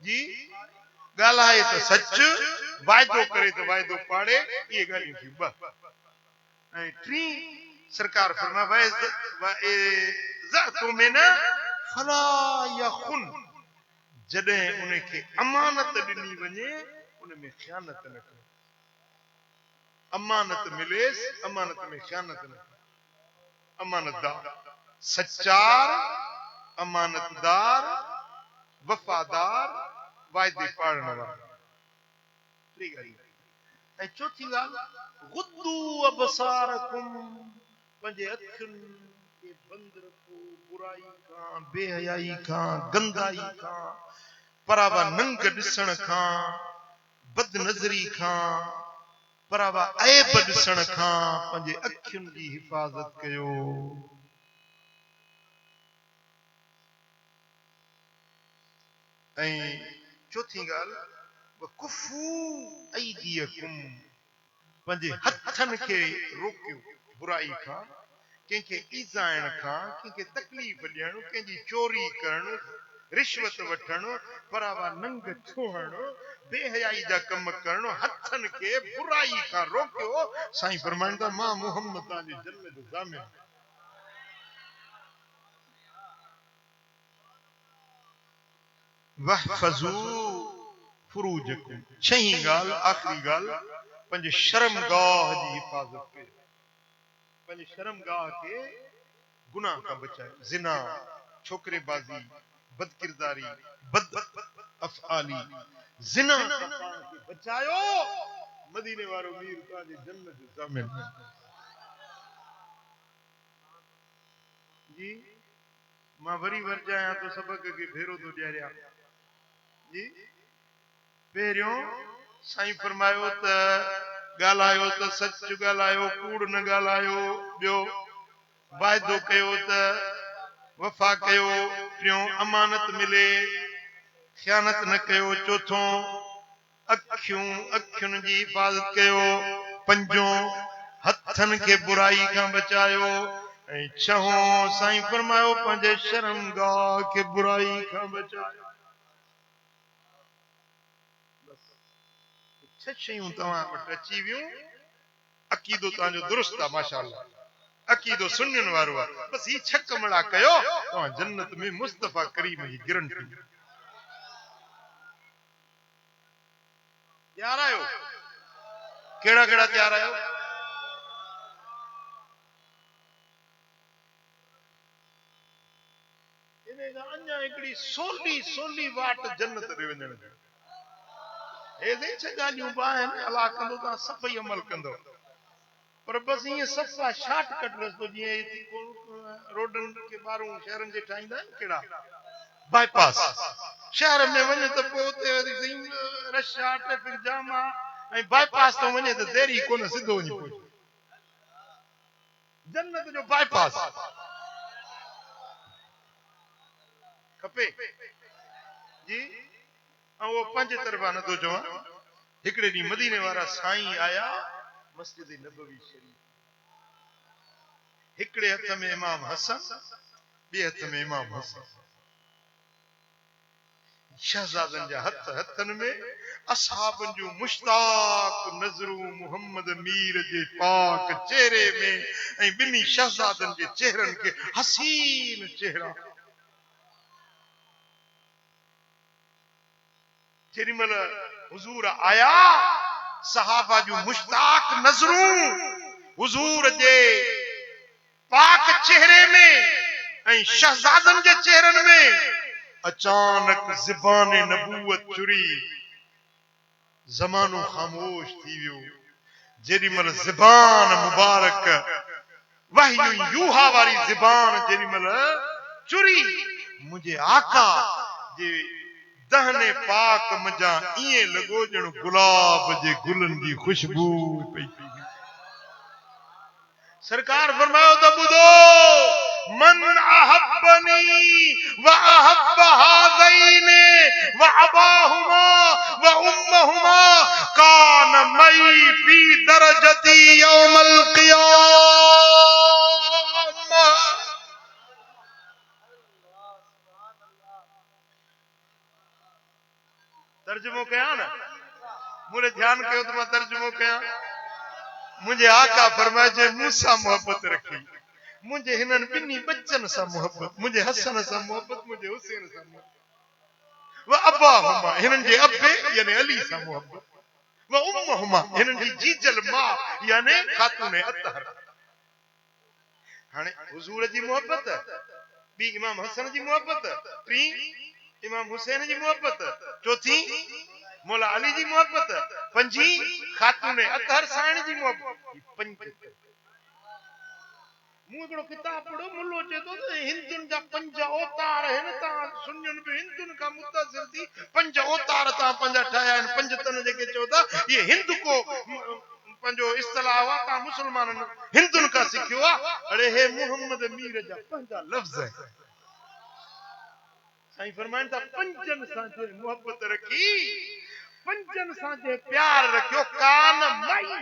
जी ॻाल्हाए त सच वाइदो करे त वाइदो पाड़े इहे ॻाल्हियूं थियूं ॿ ऐं टी सरकार फरमाए फला यखुन जॾहिं उनखे अमानत ॾिनी वञे उन में ख़यानत न करे अमानत मिलेसि अमानत में ख़यानत न करे अमानतदार सच्चार अमानतदार वफ़ादार वाइदे पालण वारा टी ॻाल्हियूं ऐं चौथी ॻाल्हि गुद्दू अबसारकुम पंहिंजे अखियुनि खे बंदि रखो बुराई खां बेहयाई खां गंदाई खां परावा नंग ॾिसण खां बदनज़री खां परावा ऐब ॾिसण खां पंहिंजे अखियुनि जी हिफ़ाज़त कयो ऐं चौथी ॻाल्हि वकुफू ऐदीयकुम पंहिंजे हथनि खे रोकियो बुराई खां कंहिंखे ईज़ाइण खां कंहिंखे तकलीफ़ ॾियणु कंहिंजी चोरी करणु रिश्वत वठणु परावा नंग छुहणु बेहयाई जा कम करणु हथनि खे बुराई खां रोकियो साईं फरमाईंदा मां मोहम्मद तव्हांजे जन्नत जो ज़ामिन वहफज़ू फुरूजकुम छहीं ॻाल्हि आख़िरी ॻाल्हि पंहिंजे शर्मगाह जी हिफ़ाज़त कयो पंहिंजे शर्मगाह खे गुनाह खां बचायो ज़िना छोकरेबाज़ी बदकिरदारी बद अफ़आली ज़िना खां पाण खे बचायो मदीने वारो मीर तव्हांजे जन्नत जो ज़ामिन जी मां वरी वरजायां तो सबक खे भेरो थो ॾियारियां जी पहिरियों साईं फरमायो त ॻाल्हायो त सच ॻाल्हायो कूड़ न ॻाल्हायो ॿियो वाइदो कयो त वफ़ा कयो टियों अमानत मिले ख़यानत न कयो चौथों अखियुनि जी हिफ़ाज़त कयो पंजों हथनि खे बुराई खां बचायो ऐं छहों साईं फरमायो पंहिंजे शर्मगाह खे बुराई खां बचायो छह शयूं तव्हां वटि अची वियूं अक़ीदो तव्हांजो दुरुस्त आहे माशाअल्लाह अक़ीदो सुन्नियुनि वारो आहे बस ही छह कमड़ा कयो तव्हां जन्नत में मुस्तफा करीम जी गारंटी तैयार आहियो कहिड़ा कहिड़ा तैयार आहियो इन खां अञा हिकिड़ी सोली वाट जन्नत ॾे वञण हे छह ॻाल्हियूं आहिनि अलाह कंदो तव्हां सभई अमल कंदो पर बस ईअं सस्ता शॉर्टकट रस्तो जीअं रोडनि के ॿारूं शहरनि जे ठाहींदा आहिनि कहिड़ा बाईपास शहर में वञे त पोइ उते वरी रश आहे ट्रैफिक जाम आहे ऐं बाईपास तो वञे त देरी कोन सिधो वञी पहुचे जन्नत जो बाईपास खपे जी ऐं उहो पंज तरफ़ा नथो चवां हिकिड़े ॾींहुं मदीने वारा साईं आया मस्जिद नबवी शरीफ हिकिड़े हथ में इमाम हसन ॿिए हथ में इमाम हुसैन शहजादनि जा हथ हथनि में असहाबनि जूं मुश्ताक नज़रूं मोहम्मद मीर जे पाक चेहरे में ऐं ॿिन्ही शहजादनि जे चेहरनि खे हसीन चेहरा जेॾीमहिल हुज़ूर आया सहाबा जूं मुश्ताक नज़रूं हुज़ूर जे पाक चेहरे में ऐं शहजादनि जे चेहरनि में अचानक ज़बान नबूवत चुरी ज़मानो ख़ामोश थी वियो जेॾीमहिल ज़बान मुबारक वहयु यूहा वारी ज़बान जेॾीमहिल चुरी मुंहिंजे आका जे दहने पाक मजा ईअं लॻो ॼण गुलाब जे गुलनि जी खुशबू पई सरकार फरमायो त ॿुधो मन अहब्बनी व अहब्ब हाज़ैन व अबाहुमा व उम्महुमा कान मई फी दरजती यौमल क़ियामह तर्जुमो कयां न मुझे ध्यान कयो तो मैं तर्जुमो कयां मुझे आका फरमाए मूसा मोहब्बत रखी मुझे हिनन बिन्नी बच्चन सा मोहब्बत मुझे हसन सा मोहब्बत मुझे हुसैन सा मोहब्बत व अब्बाहुमा हिनन जे अब्बे यानी अली सा मोहब्बत व उम्महुमा हिनन जी जीजल मां यानी खातून अतहर हाने हुजूर जी मोहब्बत बी इमाम हसन जी मोहब्बत टी इमाम हुसैन जी मोहब्बत चौथी मौला अली जी मोहब्बत पंजी खातून अतहर साइण जी मोहब्बत पंज मूं हिकिड़ो किताब पढ़ो मुल्लो चए थो हिंदुनि जा पंज अवतार आहिनि तव्हां सुञनि बि हिंदुनि खां मुतासिर थी पंज अवतार तव्हां पंहिंजा ठाहिया आहिनि पंज तन जेके चओ था इहे हिंद को पंहिंजो इस्तलाह आहे तव्हां मुस्लमाननि हिंदुनि खां सिखियो आहे अड़े हे मोहम्मद मीर जा पंहिंजा लफ़्ज़ आहिनि साईं फरमाइनि था पंजनि सां जे मोहब्बत रखी पंजनि सां जे प्यार रखियो कान मई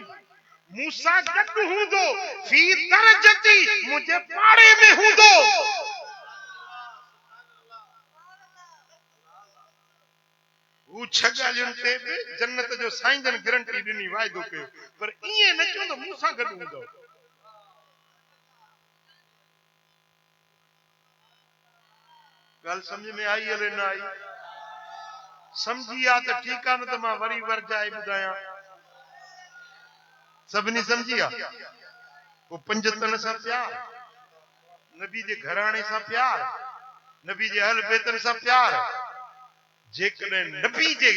मूसा गॾु हूंदो फी दरजती मुंहिंजे पाड़े में हूंदो हू छह ॻाल्हियुनि ते बि जन्नत जो साईं जन गारंटी ॾिनी वाइदो कयो पर ईअं न चवंदो मूंसां गॾु हूंदो ॻाल्हि सम्झ में आई हले न आई समझी आ त ठीक आ न त मां वरी वरजाए ॿुधायां सभिनी समझी आ वो पंज तन सां प्यार नबी जे घराणे सां प्यार नबी जे अहल बेतन सां प्यार जेकॾहिं नबी जे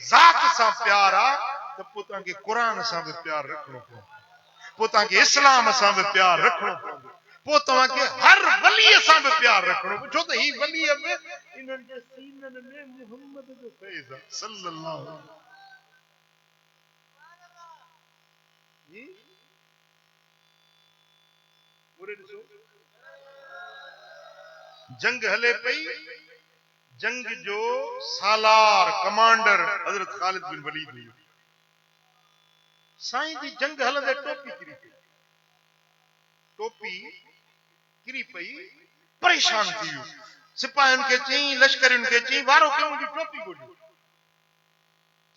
ज़ात सां प्यार आ त पोइ तव्हांखे क़ुरान सां बि प्यार रखणो पवंदो पोइ तव्हांखे इस्लाम सां बि प्यार रखणो पवंदो पोइ तव्हांखे हर वलीअ सां बि प्यार रखणो छो त ही वलीअ में इन्हनि जे सीननि में मुहम्मद जो फैज़ आहे सल्लल्लाहु जी पूरे ॾिसो जंग हले पई जंग जो सालार कमांडर हजरत खालिद बिन वलीद हुयो साईं जी जंग हलंदे टोपी किरी पई परेशान थी वियो सिपाहियुनि खे चई लश्करियुनि खे चई वारो कयो मुंहिंजी टोपी ॻोल्हियो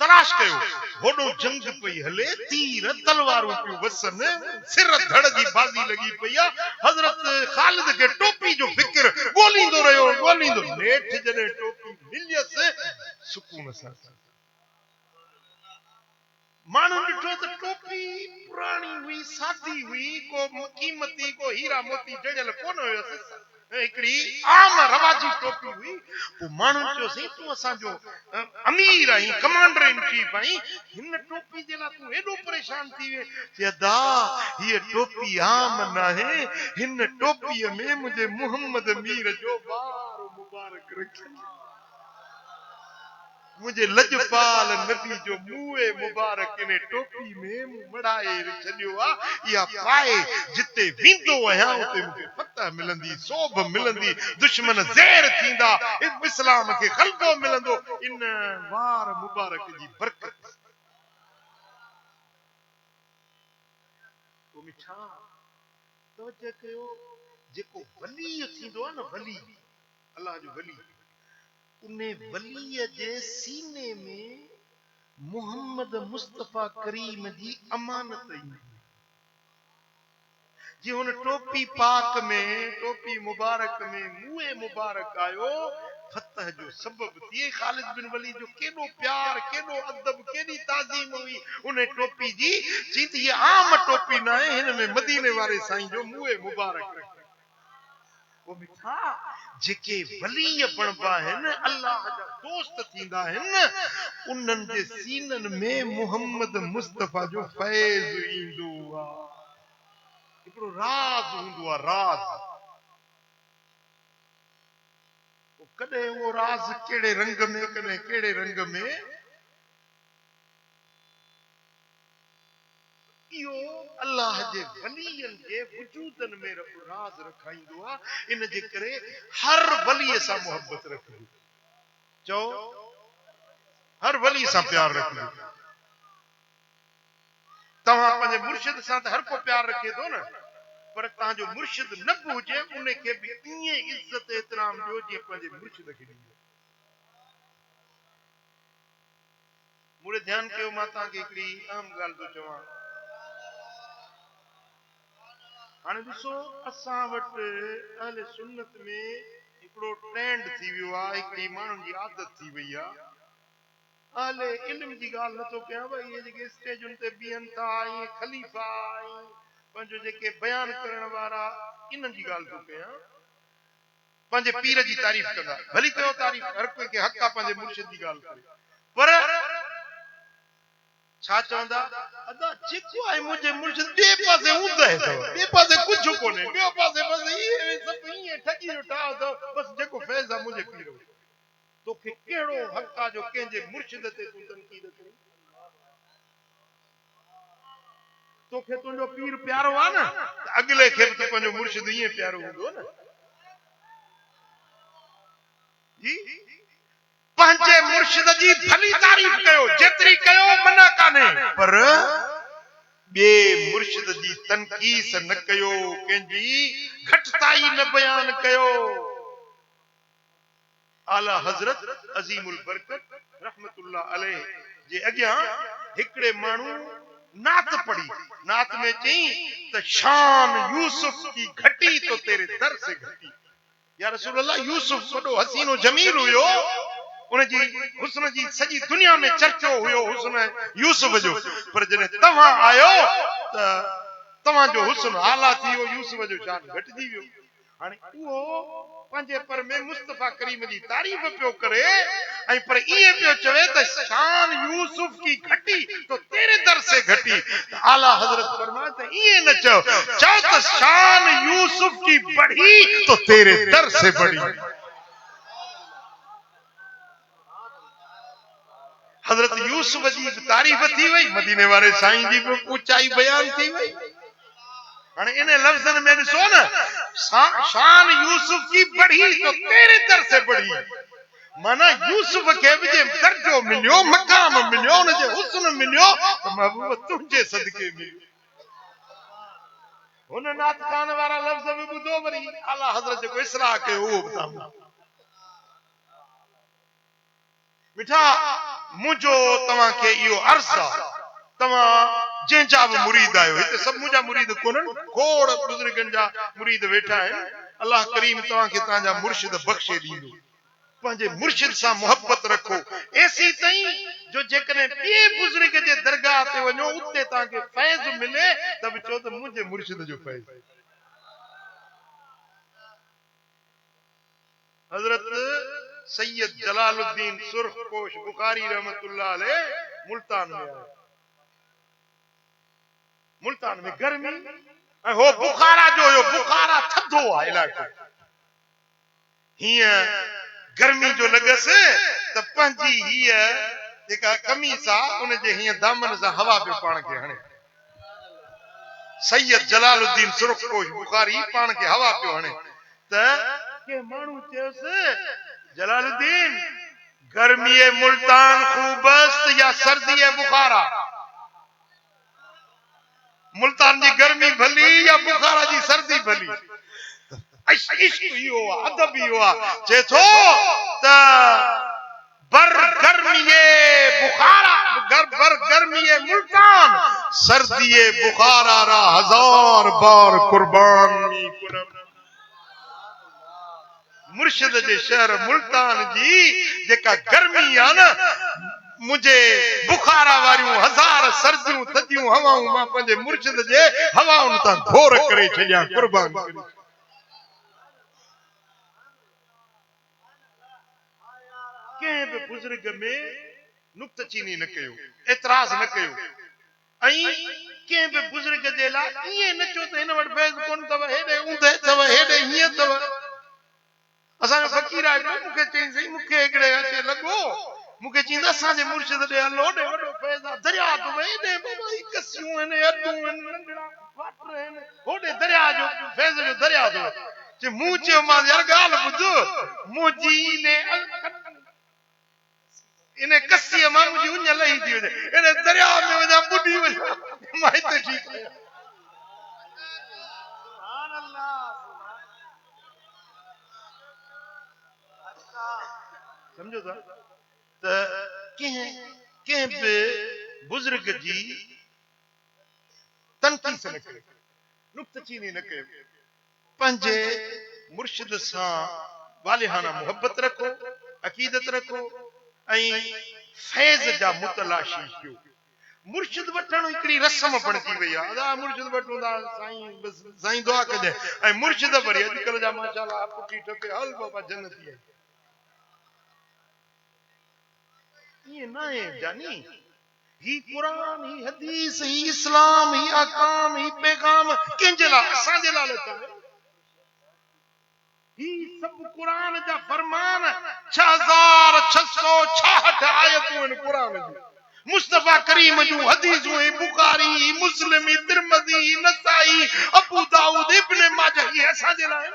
तलाश कयो होॾो जंग पई हले तीर तलवारूं पियूं वसनि सिर धड़ जी बाज़ी लॻी पई आहे हज़रत ख़ालिद खे टोपी जो फिक्र ॻोल्हींदो रहियो ॻोल्हींदो नेठ जॾहिं टोपी मिलियसि सुकून सां माण्हू ॾिठो त टोपी पुराणी हुई सादी हुई को क़ीमती को हीरा मोती जड़ियल कोन हुयसि हिकिड़ी आम रवाजी टोपी हुई पोइ माण्हुनि चयोसीं तूं असांजो अमीर आहीं कमांडर इन चीफ आहीं हिन टोपी जे लाइ तूं एॾो परेशान थी विए चयदा हीअ टोपी आम नाहे हिन टोपीअ में मुंहिंजे मोहम्मद मीर जो बार मुबारक रखियो मुझे लजपाल नबी जो मुए मुबारक ने टोपी में मड़ाए छॾियो आहे इहा पाए जिते वेंदो आहियां उते मूंखे फतह मिलंदी सोभ मिलंदी दुश्मन ज़ेर थींदा इस्लाम खे ग़लबो मिलंदो इन वार मुबारक जी बरकत तो मिठा तवजह कयो जेको वली थींदो आहे न वली अल्लाह जो वली उन्हें वलीअ जे सीने में मोहम्मद मुस्तफा करीम जी अमानत जी हुन टोपी पाक में टोपी मुबारक में मुए मुबारक आयो फतह जो सबब थिए खालिद बिन वलीद जो केॾो प्यार केॾो अदब केॾी ताज़ीम हुई उन टोपी जी चीती आम टोपी न आहे हिन में मदीने वारे साईं जो मुए मुबारक वो मिठा जेके वली बणबा आहिनि अल्लाह जा दोस्त थींदा आहिनि उन्हनि जे सीननि में मोहम्मद मुस्तफा जो फैज़ ईंदो आहे हिकिड़ो राज हूंदो आहे राज कॾहिं उहो राज कहिड़े रंग में कॾहिं कहिड़े रंग में इहो अल्लाह जे वलीयनि जे वजूदनि में राज रखाईंदो आहे इन जे करे हर वलीअ सां मोहब्बत रखियो चओ हर वली सां प्यार रखियो तव्हां पंहिंजे मुर्शिद सां त हर को प्यार रखे थो न पर तव्हांजो मुर्शिद न बि हुजे उनखे बि ईअं इज़त एतिराम ॾियो जीअं पंहिंजे मुर्शिद खे ॾींदो मूं ध्यानु कयो मां तव्हांखे हिकिड़ी अहम ॻाल्हि थो चवां हाणे ॾिसो असां वटि अहले सुन्नत में हिकिड़ो ट्रेंड थी वियो आहे हिकिड़ी माण्हुनि जी आदत थी वई आहे अहले इल्म जी ॻाल्हि नथो कयां भई इहे जेके स्टेजुनि ते बीहनि था ईअं ख़लीफ़ा पंहिंजो जेके बयान करण वारा इन्हनि जी ॻाल्हि थो कयां पंहिंजे पीर जी तारीफ़ कंदा भली कयो तारीफ़ हर कोई खे हक़ आहे पंहिंजे मुर्शिद जी ॻाल्हि करे पर छा चवंदा अदा जेको आहे मुंहिंजे मुर्शिद ॿिए पासे हूंदा ॿिए पासे कुझु कोन्हे ॿियो पासे बसि इहे सभु ईअं ठगी जो ठाह अथव बसि जेको फैज़ आहे मुंहिंजे पीर तोखे कहिड़ो हक़ आहे जो कंहिंजे मुर्शिद ते तूं तनक़ीद करी तोखे तुंहिंजो पीर प्यारो आहे न त अॻिले खे बि त पंहिंजो मुर्शिद ईअं प्यारो हूंदो न जी पंहिंजे मुर्शिद जी भली तारीफ़ कयो जेतिरी कयो मना कान्हे पर ॿिए मुर्शिद जी तनक़ीस न कयो कंहिंजी घटिताई न बयान कयो आला हज़रत अज़ीमुल बरकत रहमतुल्लाह अलैह जे अॻियां हिकिड़े माण्हू नात पढ़ी नात में चई त शान यूसुफ की घटी तो तेरे दर से घटी या रसूल अल्लाह यूसुफ वॾो हसीनो जमील हुयो उनजी हुस्न जी सॼी दुनिया में चर्चो हुयो हुस्न यूसुफ जो पर जॾहिं तव्हां आयो त तव्हांजो हुस्न आला थी वियो यूसुफ जो शान घटिजी वियो हाणे उहो पंहिंजे पर में मुस्तफा करीम जी तारीफ़ पियो करे ऐं पर ईअं पियो चवे त शान यूसुफ की घटी तो तेरे दर से घटी आला हज़रत फरमाए त ईअं न चओ चओ त शान यूसुफ की बढ़ी तो तेरे दर से बढ़ी हज़रत यूसुफ जी तारीफ़ थी वई मदीने वारे साईं जी बि ऊंचाई बयान थी वई हाणे इन लफ्ज़नि में ॾिसो न शान यूसुफ की बढ़ी तो तेरे दर से बढ़ी माना यूसुफ खे बि जे दर्जो मिलियो मकाम मिलियो उन जे हुस्न मिलियो त महबूब तुंहिंजे सदके मिलियो हुन नात खान वारा लफ़्ज़ बि ॿुधो वरी आला हज़रत जेको इसराह कयो उहो बि मिठा मुंहिंजो तव्हांखे इहो अर्ज़ु आहे तव्हां जंहिंजा बि मुरीद आहियो हिते सभु मुंहिंजा मुरीद कोन्हनि खोड़ बुज़ुर्गनि जा मुरीद वेठा आहिनि अलाह करीम तव्हांखे तव्हांजा मुर्शिद बख़्शे ॾींदो पंहिंजे मुर्शिद सां मोहब्बत रखो ऐसी ताईं जो जेकॾहिं ॿिए बुज़ुर्ग जे दरगाह ते वञो उते तव्हांखे फैज़ मिले त बि चओ त मुंहिंजे मुर्शिद जो फैज़ हजरत सैयद जलालुद्दीन सुर्खपोश बुखारी रहमतुल्लाह अलैह मुल्तान में आए। मुल्तान में गर्मी हो बुखारा जो हो बुखारा थधो आहे इलाइक़ो हीअं गर्मी जो लॻसि त पंहिंजी हीअ जेका कमीज़ आहे उन जे हीअं दामन सां हवा पियो पाण खे हणे। सैयद जलालुद्दीन सुर्खपोश बुखारी पाण खे हवा पियो हणे त के माण्हू चयोसि जलालुद्दीन गर्मी मुल्तान खूबस्त या सर्दी बुखारा मुल्तान जी गर्मी भली या बुखारा जी सर्दी भली इश्क इहो अदब इहो चे थो त बर गर्मी बुखारा बर गर्मी मुल्तान सर्दी बुखारा रा 1000 बार कुर्बान मी कुरम। मुर्शिद जे शहर मुल्तान जी जेका गर्मी आहे न मुझे बुखारा वारियूं 1000 सर्दियूं थधियूं हवाऊं मां पंहिंजे मुर्शिद जे हवाउनि तां घोर करे छॾियां कुर्बान करे। कंहिं बि बुज़ुर्ग में नुक्तचीनी न कयो एतराज़ न कयो ऐं कंहिं बि बुज़ुर्ग जे लाइ ईअं न चयो त हिन वटि फैज़ कोन अथव हेॾे ऊंधे अथव हेॾे हीअं अथव। असांजो फ़क़ीर आहे मूंखे चई सही मूंखे हिकिड़े अचे लॻो मूंखे चईंदा असांजे मुर्शिद ॾे हलो होॾे वॾो फैज़ आहे दरिया तो हेॾे बाबा ही कसियूं आहिनि अॾूं आहिनि नंढड़ा वाटर आहिनि होॾे दरिया जो फैज़ जो दरिया तो जे मूं चयो मां यार ॻाल्हि ॿुध मुंहिंजी इन कसीअ मां मुंहिंजी उञ लही थी वञे इन दरिया में वञा ॿुॾी वञा मां हिते ठीकु आहियां। समझो था त कंहिं बि बुज़ुर्ग जी तनक़ीस न कयो नुक्तचीनी न कयो पंहिंजे मुर्शिद सां वालिहाना मोहब्बत रखो अक़ीदत रखो ऐं फैज़ जा मुतलाशी थियो। मुर्शिद वठण हिकिड़ी रस्म बणिजी वई आहे अदा मुर्शिद वठूं था साईं बस साईं दुआ कजे ऐं मुर्शिद वरी अॼुकल्ह जा माशाअल्लाह पुठी टपे हल बाबा जन्नती आहे ये ना है जानी ही कुरान ही हदीस ही इस्लाम ही अहकाम ही पैगाम कंहिंजे लाइ असांजे लाइ लथा ही सब कुरान जा फरमान 6666 आयतूं आहिनि कुरान जूं मुस्तफा करीम जूं हदीसूं बुखारी मुस्लिम तिरमिज़ी नसाई अबू दाऊद इब्न माजा ये असांजे लाइ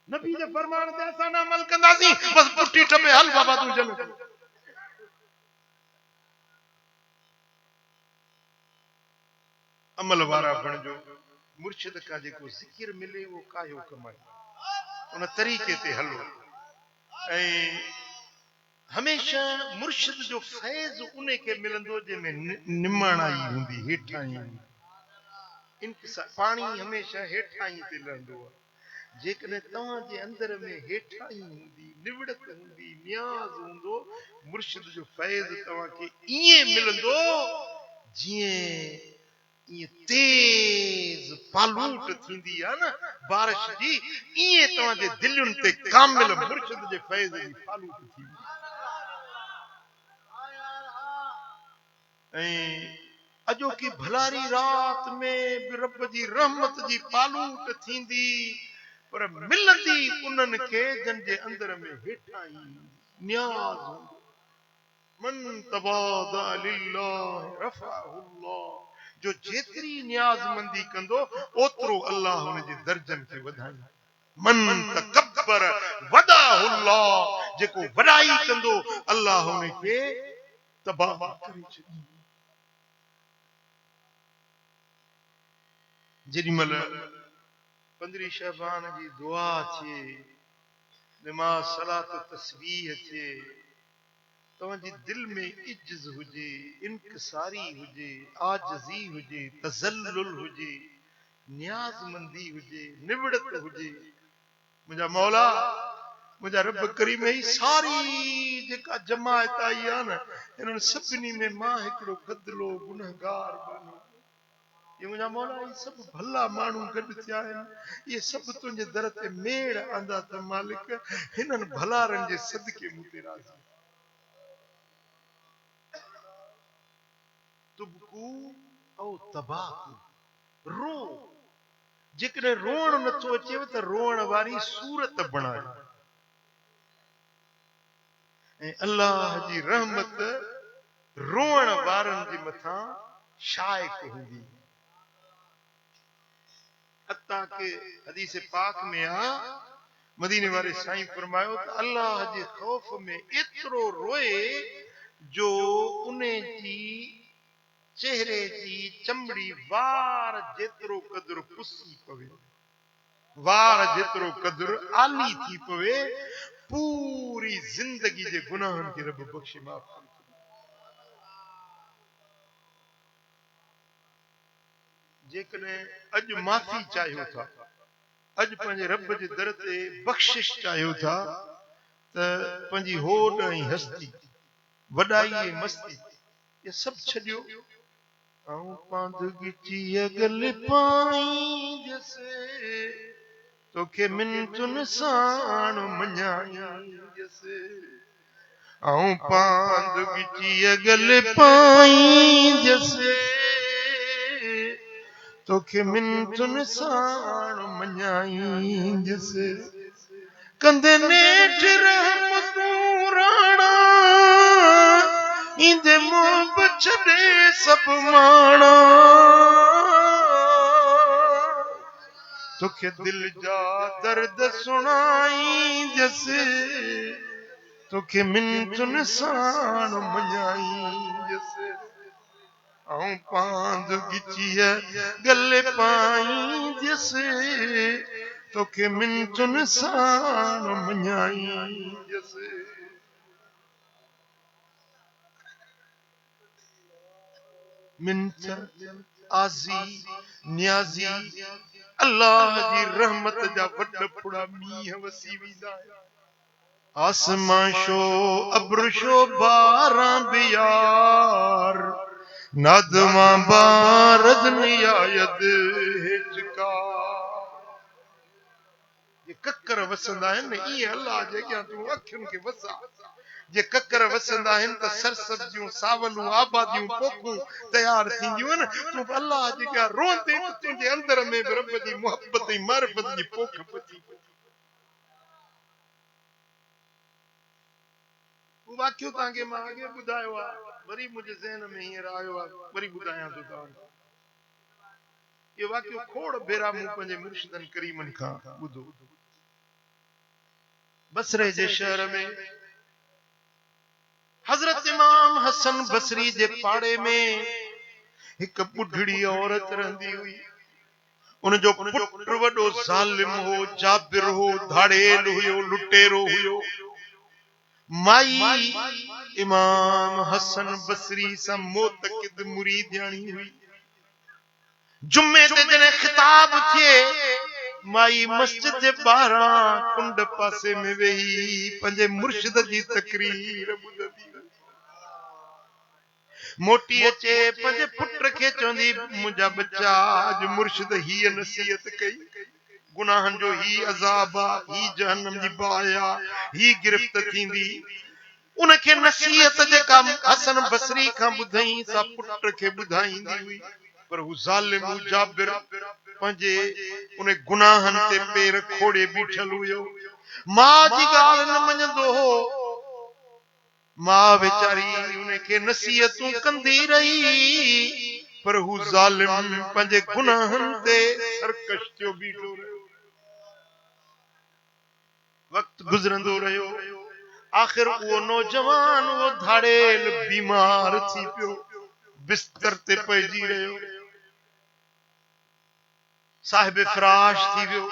नबी जे फरमान ते असां न अमल कंदासीं बस पुठी टपे हल बाबा तूं जन्नत। अमल वारा बणिजो मुर्शिद का जेको ज़िक्र मिले वो कायो कमाए उन तरीक़े ते हलो ऐं हमेशा मुर्शिद जो फैज़ उन्हें के मिलंदो जंहिंमें निमाणाई हूंदी हेठाई इनकिसा पाणी हमेशा हेठाई ते लहंदो आहे जेकॾहिं तव्हांजे अंदर में हेठाई हूंदी निवड़त हूंदी न्याज़ हूंदो मुर्शिद जो फैज़ तव्हांखे ईअं मिलंदो जीअं ईअं तेज़ पालूट थींदी आहे न बारिश जी ईअं तव्हांजे दिलयुनि ते कामिल मुर्शिद जे फैज़ जी पालूट थींदी ऐं अॼोकी भलारी रात में बि रब जी रहमत जी पालूट थींदी पर मिलंदी उन्हनि खे जंहिंजे अंदर में हेठाई न्याज़ मन तवादा लिल्लाह रफ़अहु अल्लाह जो जेतिरी न्याज़मंदी कंदो ओतिरो अल्लाह हुन जे दर्जनि खे वधाईंदो। मन तकब्बर वदाहु अल्लाह जेको वॾाई कंदो अल्लाह हुन खे तबाह करे छॾींदो। जेॾीमहिल 15 शहबान जी दुआ थिए नमाज सलात तस्बीह थिए तव्हांजी दिल में इज्ज़ हुजे इनकिसारी हुजे आजिज़ी हुजे तज़ल्लुल हुजे न्याज़मंदी हुजे निवड़त हुजे मुंहिंजा मौला मुंहिंजा रब करीम ही सारी जेका जमायत आई आहे न इन्हनि सभिनी में मां हिकिड़ो गदलो गुनहगार बनो ये मुंहिंजा मौला ये सब भला माण्हू गॾु थिया आहिनि ये सब तुंहिंजे दर ते मेड़ आंदा त मालिक हिननि भलारनि जे सदके मूं ते राज़ी तुबकू औ तबाकू रो जेकॾहिं रोअण नथो अचेव त रोअण वारी सूरत बणायो ऐं अल्लाह जी रहमत रोअण वारनि जे मथां शाइक हूंदी अता के हदीस पाक में आ मदीने वाले साईं फरमायो त अल्लाह जे खौफ में एतिरो रोए जो उन जी चेहरे जी चमड़ी वार जेतिरो क़दुरु पुसी पवे वार जेतिरो क़दुरु आली थी पवे पूरी जिंदगी जे गुनाहनि खे रब बख़्शे माफ़ करे जेकॾहिं अॼु माफ़ी चाहियो था अॼु पंहिंजे रब जे दर ते बख़्शिश चाहियो था त पंहिंजी होड़ ऐं हस्ती वॾाई ऐं मस्ती ये सभु छॾियो ऐं पांदगी गल पाईंदसि तोखे मिंटुनि साण मञाईंदसि ऐं पांदगी गल पाईंदसि तोखे मिंटुनि साण मञाईंदसि कंदे नेठ रहमतूं राणा इंदे मोहब्बत छॾे सभु माणा तोखे दिल जा दर्द सुणाईंदसि तोखे मिंटुनि साण मञाईंदसि ऐं पांदगी गल पाईंदसि तोखे मिंटुनि साण मञाईंदसि मिंट आज़ी न्याज़ी अल्लाह जी रहमत जा वॾ फुड़ा मींहं वसी वेंदा आसमां शो अब्र शो बारां बियार नादमा बारद नियायत हिचका ये ककर वसंदा आहिनि ईअं अल्लाह जे अॻियां तूं अखियुनि खे वसा जे ककर वसंदा आहिनि त सरसब्जियूं सावलूं आबादियूं पोखूं तयार थींदियूं आहिनि तूं अल्लाह जे अॻियां रोंदे तुंहिंजे अंदर में बि रब जी मोहब्बत ऐं मारिफत जी पोख पची वाक्यो तव्हांखे मां अॻे ॿुधायो आहे वरी मुंहिंजे ज़हन में हींअर आयो आहे वरी ॿुधायां थो तव्हांखे इहो वाक्यो खोड़ भेरा मूं पंहिंजे मुर्शिदनि करीमनि खां ॿुधो बसरे जे शहर में हज़रत इमाम हसन बसरी जे पाड़े में हिक बुढ़ड़ी औरत रहंदी हुई उन जो पुट वॾो ज़ालिम हो जाबिर हो धाड़ेल हुयो लुटेरो हुयो माई इमाम हसन बसरी सां मोतकिद मुरीदियाणी हुई जुम्मे ते जॾहिं खिताब थिए माई मस्जिद जे ॿाहिरां कुंड पासे में वेही पंहिंजे मुर्शिद जी तकरीर ॿुधंदी मोटी अचे पंहिंजे पुट खे चवंदी मुंहिंजा बच्चा अॼु मुर्शिद हीअ नसीहत कई गुनाहनि जो ही अज़ाब आहे ही जहन्नम जी बाहि आहे ही गिरफ़्त थींदी उनखे नसीहत जेका हसन बसरी खां ॿुधई सा पुट खे ॿुधाईंदी हुई पर हू ज़ालिम जाबिर पंहिंजे उन गुनाहनि ते पेर खोड़े बीठल हुयो मां जी ॻाल्हि न मञंदो हो मां वीचारी उनखे नसीहतूं कंदी रही पर हू ज़ालिम पंहिंजे गुनाहनि ते सरकश थियो बीठो रहियो वक्त गुज़रंदो रहियो आखिर वो नौजवान वो धाड़ेल बीमार थी पियो बिस्तर ते पइजी रहियो साहिब फिराश थी वियो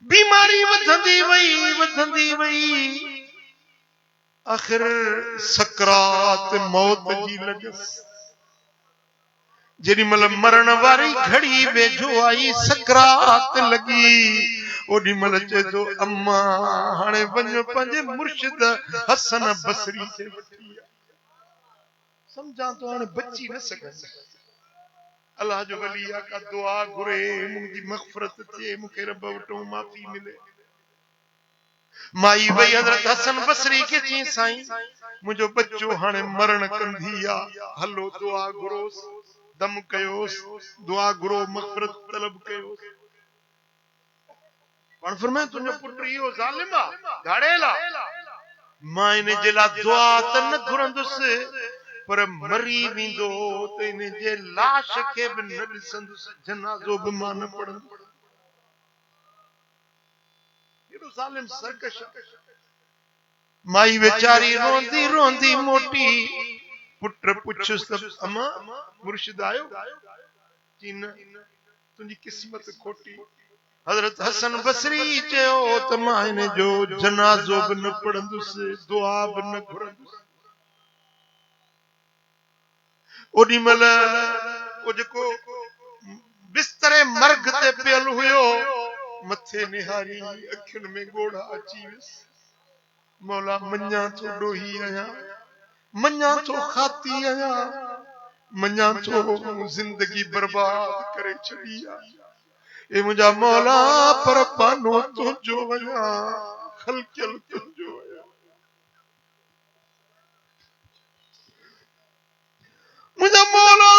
बीमारी वधंदी वई आखिर सकरात मौत जी लजस जेडी मतलब मरण वारी घड़ी वेझो आई सकरात लगी ओडी मल चे तो अम्मा हाणे वञो पंहिंजे मुर्शिद हसन बसरी से वठी समझा तो हाणे बची न सघंदी अल्लाह जो वली आका दुआ घुरे मुंहिंजी मग़फ़िरत थिए मूंखे रब वटों माफ़ी मिले माई वई हज़रत हसन बसरी खे चई साईं मुंहिंजो बच्चो हाणे मरण कंदी आहे हलो दुआ घुरोस दम कयोस दुआ घुरो मग़फ़िरत तलब कयोस पाण फरमाए तुंहिंजो पुट इहो ज़ालिम आहे धाड़ेल आहे मां इन जे लाइ दुआ त न घुरंदुसि पर मरी वेंदो त इन जे लाश खे बि न ॾिसंदुसि जनाज़ो बि मां न पढ़ंदुसि एॾो ज़ालिम सरकश माई वेचारी रोंदी रोंदी मोटी पुट पुछुसि त अमा मुर्शिद आयो चई न तुंहिंजी क़िस्मत खोटी हज़रत हसन बसरी चयो त मां हिन जो जनाज़ो बि न पढ़ंदुसि दुआ बि न घुरंदुसि ओॾी महिल उहो जेको बिस्तरे मर्ग ते पियल हुयो मथे निहारी अखियुनि में ॻोढ़ा अची वियसि मौला मञा थो ॾोही आहियां मञा थो खाती आहियां मञा थो ज़िंदगी बर्बाद करे छॾी आहे ए मुंहिंजा मौला पर पानो तुंहिंजो वञा खलकियल तुंहिंजो वञा मुंहिंजा मौला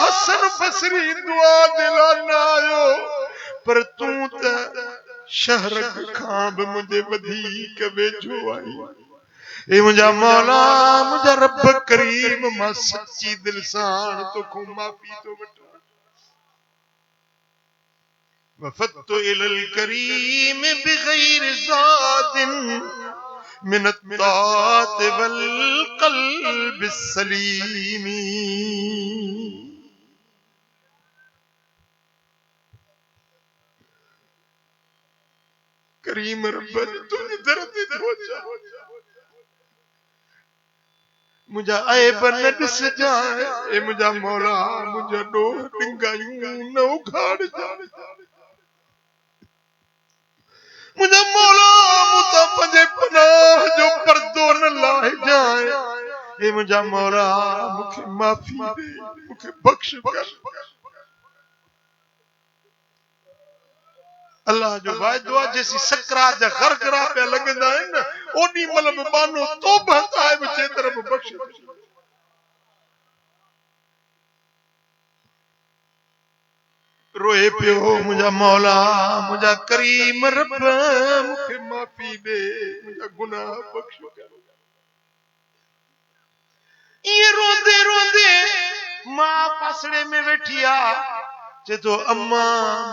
हसन बसरी दुआ दिला न आयो पर तूं त शहर खां बि मुंहिंजे वधीक वेझो आई ए मुंहिंजा मौला मुंहिंजा रब करीम मां सची दिलि सां तोखां माफ़ी थो वठां वफ़दतु इलल करीम बिग़ैर ज़ादिन मिन अत्तात वल क़ल्ब सलीम करीम रब तुंहिंजी दर ते पहुचा मुंहिंजा ऐब न ॾिसजांइ ए मुंहिंजा मौला मुंहिंजा ॾोह ॾिंगायूं न उघाड़जांइ मुंहिंजा मौला मूं तां पंहिंजे पनाह जो पर्दो न लाहिजांइ ए मुंहिंजा मौला मूंखे माफ़ी ॾे मूंखे बख़्श कर अल्लाह जो वाइदो आहे जेसी सकरात जा गरगरा पिया लॻंदा आहिनि न ओॾी महिल बि बानो तौबह आहे बि चेतर बि बख़्श रोए पियो मुंहिंजा मौला मुंहिंजा करीम रब मूंखे माफ़ी ॾे मुंहिंजा गुनाह बख़्श कर इएं रोंदे रोंदे मां पासड़े में वेठी आहे चए थो अम्मा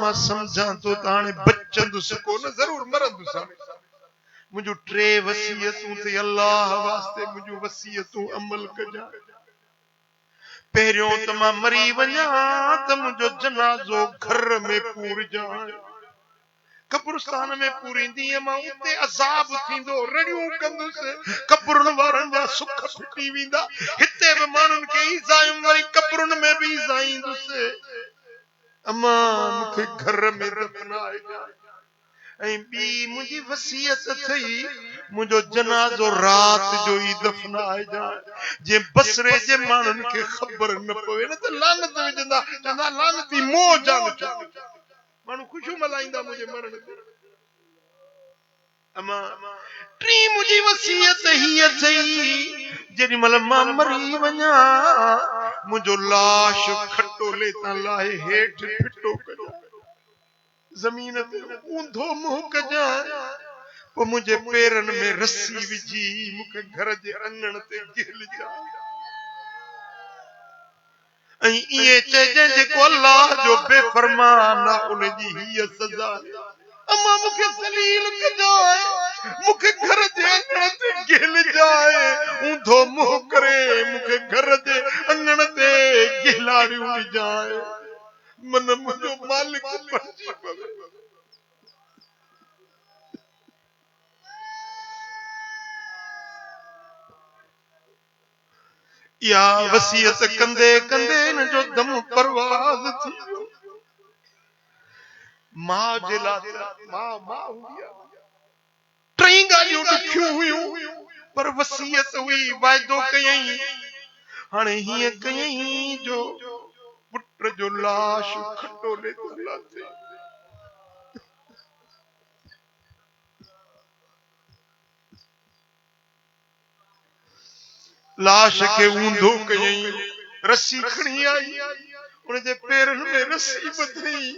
मां सम्झां थो त हाणे बचंदुसि कोन ज़रूर मरंदुसि मुंहिंजूं 3 वसीयतूं ते अल्लाह वास्ते मुंहिंजूं वसीयतूं अमल कजांइ पहिरियों त मां मरी वञा त मुंहिंजो जनाज़ो घर में पूरजांइ कब्रिस्तान में पूरींदी मां उते अज़ाब थींदो रड़ियूं कंदुसि कब्रुनि वारनि जा सुख फिटी वेंदा हिते बि माण्हुनि खे ईज़ायूं वरी कब्रुनि में बि ईज़ाईंदुसि अम्मा मूंखे घर में दफ़नाए ऐं ॿी मुंहिंजी वसीयत थई मुंहिंजो जनाज़ो राति जो ई दफ़नाइजांइ जे बसरे जे माण्हुनि खे ख़बर न पवे न त लानत विझंदा चवंदा लानती मोह जान माण्हू ख़ुशियूं मल्हाईंदा मुंहिंजे मरण ते अम्मा टी मुंहिंजी वसीयत हीअ थई जेॾी महिल मां मरी वञा मुंहिंजो लाश खटोले तां लाहे हेठि फिटो कजो ज़मीन ते ऊंधो मुंहुं कजांइ पोइ मुंहिंजे पेरनि में रस्सी विझी मूंखे घर जे अंगण ते गिलजांइ ऐं इएं चइजांइ जेको अल्लाह जो बेफ़रमान आहे उनजी हीअ सज़ा अम्मा मूंखे ज़लील कजांइ मूंखे घर जे अंगण ते गिलजांइ ऊंधो मुंहुं करे मूंखे घर जे अंगण ते गिलाड़ियूं विझांइ मन मुंहिंजो मालिक बणिजी पवे या वसीयत कंदे कंदे इन जो दम परवाज़ थी वियो मां जे लाइ मां हूंदी आहे 3 ॻाल्हियूं ॾुखियूं हुयूं पर वसीयत हुई वाइदो कयईं हाणे हीअं कयईं जो पुट पुट जो लाश खटोले तो लाते लाश के ऊंधो कयई रस्सी खणी आई उन जे पेरन में रस्सी बधई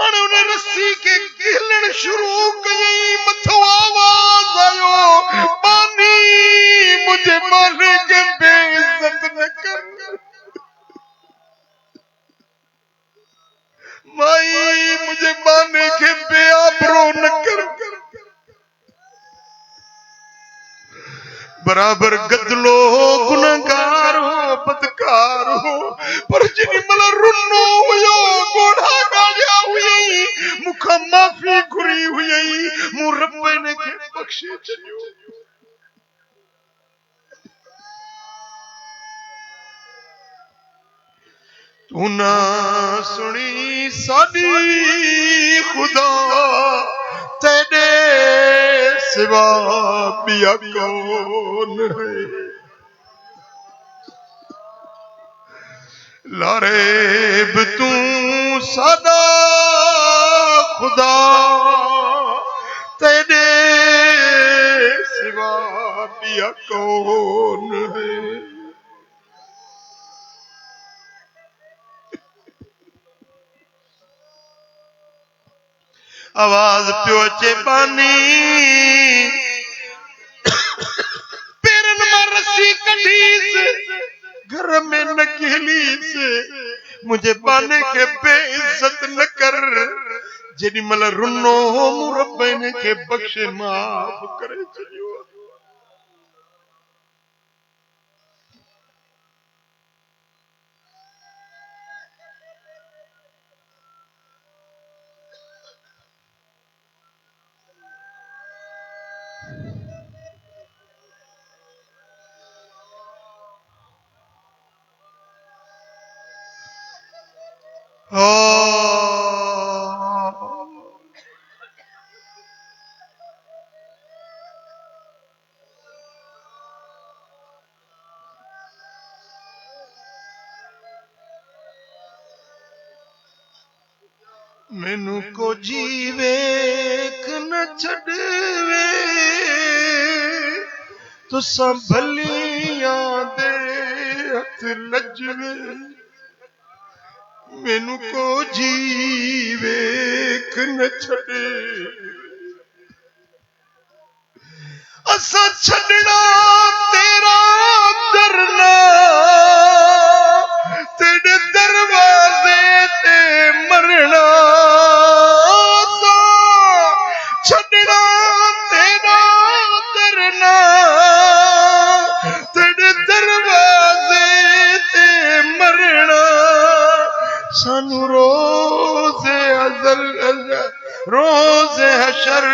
और उन रस्सी के गिलन शुरू कयई मथो आवाज आयो पानी मुझे मारे के बेइज्जत न कर माई मुझे माने के बेआबरो न कर बराबर गदलो गुनहगार हो बदकार हो पर जिनी मल रुन्नो हुयो गोढ़ा गाया हुई मुख माफी घुरी हुई मु रब ने के बख्शे चलियो तू ना सुनी साडी खुदा तेरे सिवा बिया कौन है लारेब तू सदा खुदा तेरे सिवा बिया कौन है आवाज पियो अचे पानी पेरन में रस्सी कढीस घर में नकेली से मुझे पाने के बेइज्जत न कर जेडी मल रुन्नो मुरब्बे ने के बख्शे माफ करे चलियो मैनू को जीवे न छड़वे तुसा भलियां दे हथ लजवे मैनू को जीवे न छड़े असा छड़ना तेरा डरना तेरे दरवाजे ते मरना छड़ना तेरा डरना तेरे दरवाजे ते मरना सानू रोज़े अज़ल रोज़े हशर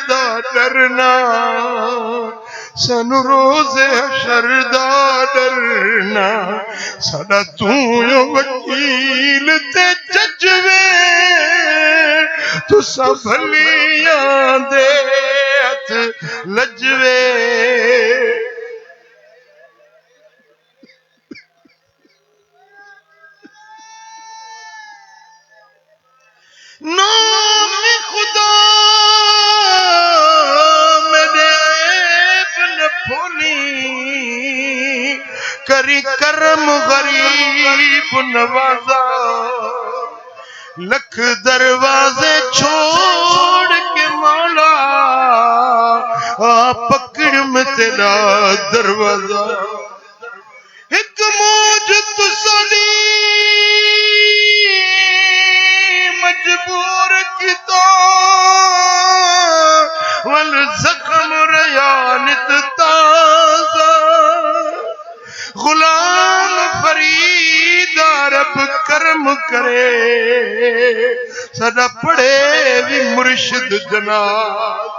दा डरना सानू रोज़े हशर दा डरना साडा तू यो वकील ते जजवे तुसा भलियां दे हथ लजवे नाम खुदा मेरे ऐब न भूली करी करम गरीब नवाजा लख दरवाजे छोड़ के मौला आ पकड़ में तेरा दरवाजा एक मौज तुसली मजबूर किता वल जख्म रयानित ताजा गुलाम फरीद रब करम करे सदा पढ़े भी मुर्शिद जनाब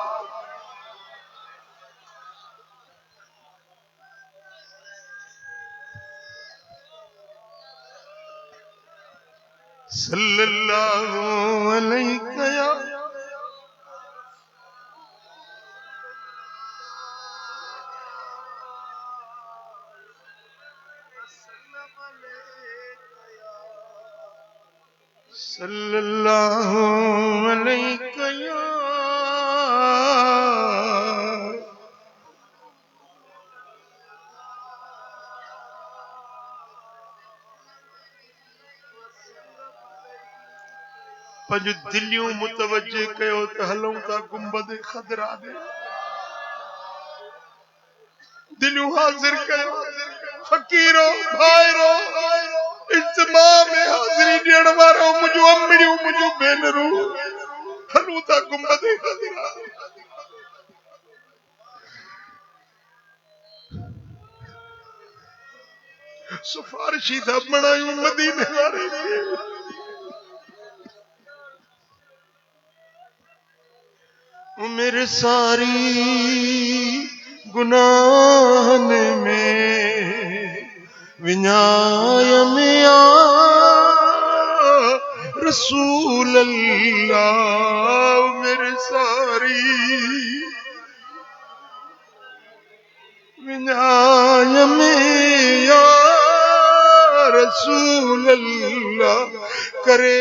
सल्लल्लाहु अलैहि सल्लल्लाहु अलैहि या पंज दिलियूं मुतवजे कयो त हलूं था गुंबद खदरा दे दिलियूं हाज़िर कयो फकीरो भाइरो इज्तिमा में हाज़िरी ॾियण वारो मुंहिंजो अमड़ियूं मुंहिंजो भेनरूं हलूं था गुंबद खदरा सिफारिशी था बणायूं मदीने वारे मेरे सारी गुनाहन में विञाय में आ रसूल अल्लाह मेरे सारी विञाय में या रसूल अल्लाह करे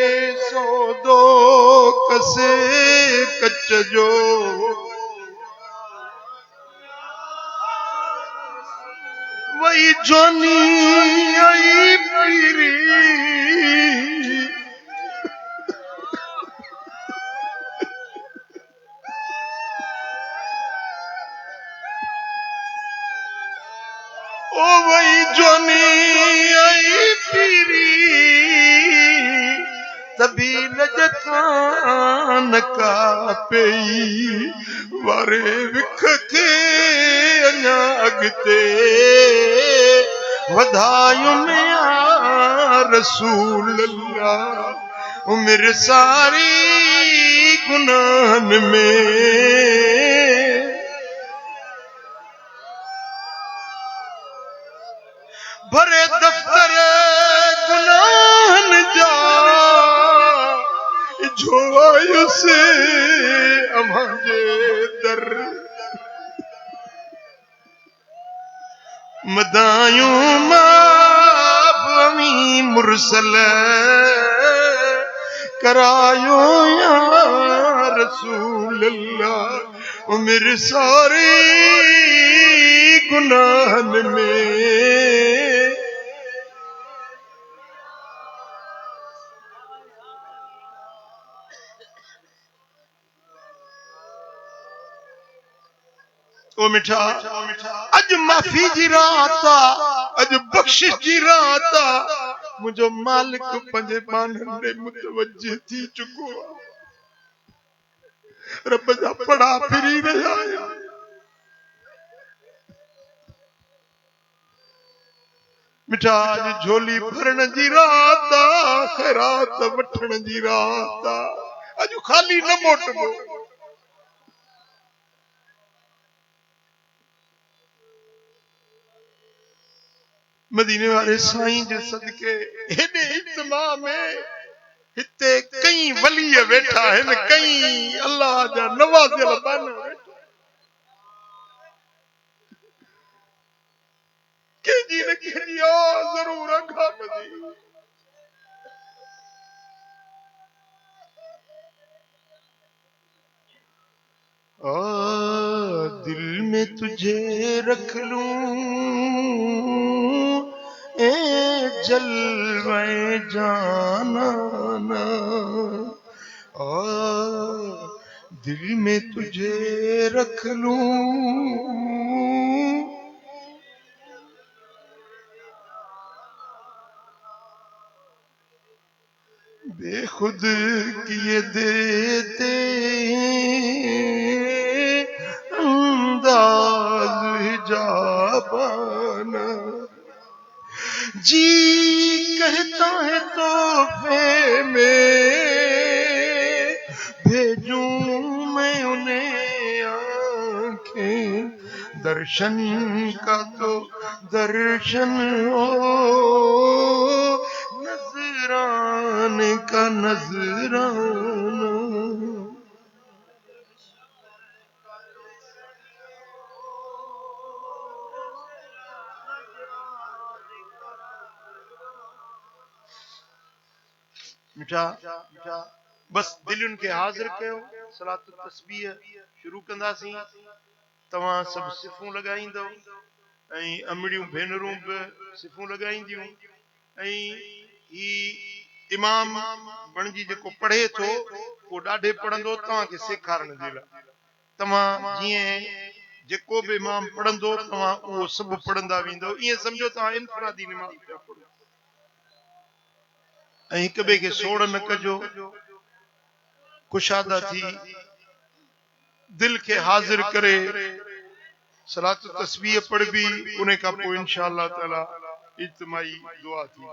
सौदो कसे कच जो वही जोनी आई पीरी ओ वही जोनी आई पीरी तभी लजकान का पई वारे विख के अञा अॻिते वधायुनि या रसूल अल्लाह उमिरि सारी गुनाहनि में भरे दफ्तर गुनाहन जा जो आयुसे अमांजे दर मदायूं माफ़ी मुरसल करायो या रसूल अल्लाह उमिरि सारी गुनाहन में ओ मिठा अज माफ़ी जी रात अज बख्शिश जी रात मुझो मालिक पंजे बानन दे मुतवज्जे थी चुको रब जा पड़ा फिरी रहा मिठा अज झोली भरण जी रात खैरात वठण जी रात अज खाली न मोटबो मदीने वाले साईं जे सदके हेडे इज्तिमा में हिते कई वली वेठा आहिनि कई अल्लाह जा नवाज़ियल बाना वेठा कंहिंजी न कंहिंजी आवाज़ ज़रूर अखान जी आ दिल में तुझे रख लूं ए जलवे जाना आ दिल में तुझे रख लूं बेखुद किए देते अंदाज हिजाबाना जी कहता है तोहफे में भेजूं मैं उन्हें आंखें दर्शन का तो दर्शन हो नजराने का नजराना मिठा बस दिलियुनि खे हाज़िर कयो सलात तस्बीह शुरू कंदासीं तव्हां सभु सिफ़ूं लॻाईंदव ऐं अमड़ियूं भेनरूं बि सिफ़ूं लॻाईंदियूं ऐं ही इमाम बणिजी जेको पढ़े थो उहो ॾाढे पढ़ंदो तव्हांखे सेखारण जे लाइ तव्हां जीअं जेको बि इमाम पढ़ंदो तव्हां उहो सभु पढ़ंदा वेंदव ईअं सम्झो तव्हां इनफरादी निमाज़ पिया पढ़ो ऐं हिक ॿिए खे सोड़ न कजो कुशादा थी दिल खे हाज़िर करे सलात तस्बीह पढ़बी उन खां पोइ इंशाअल्लाह ताला इज्तिमाई दुआ थी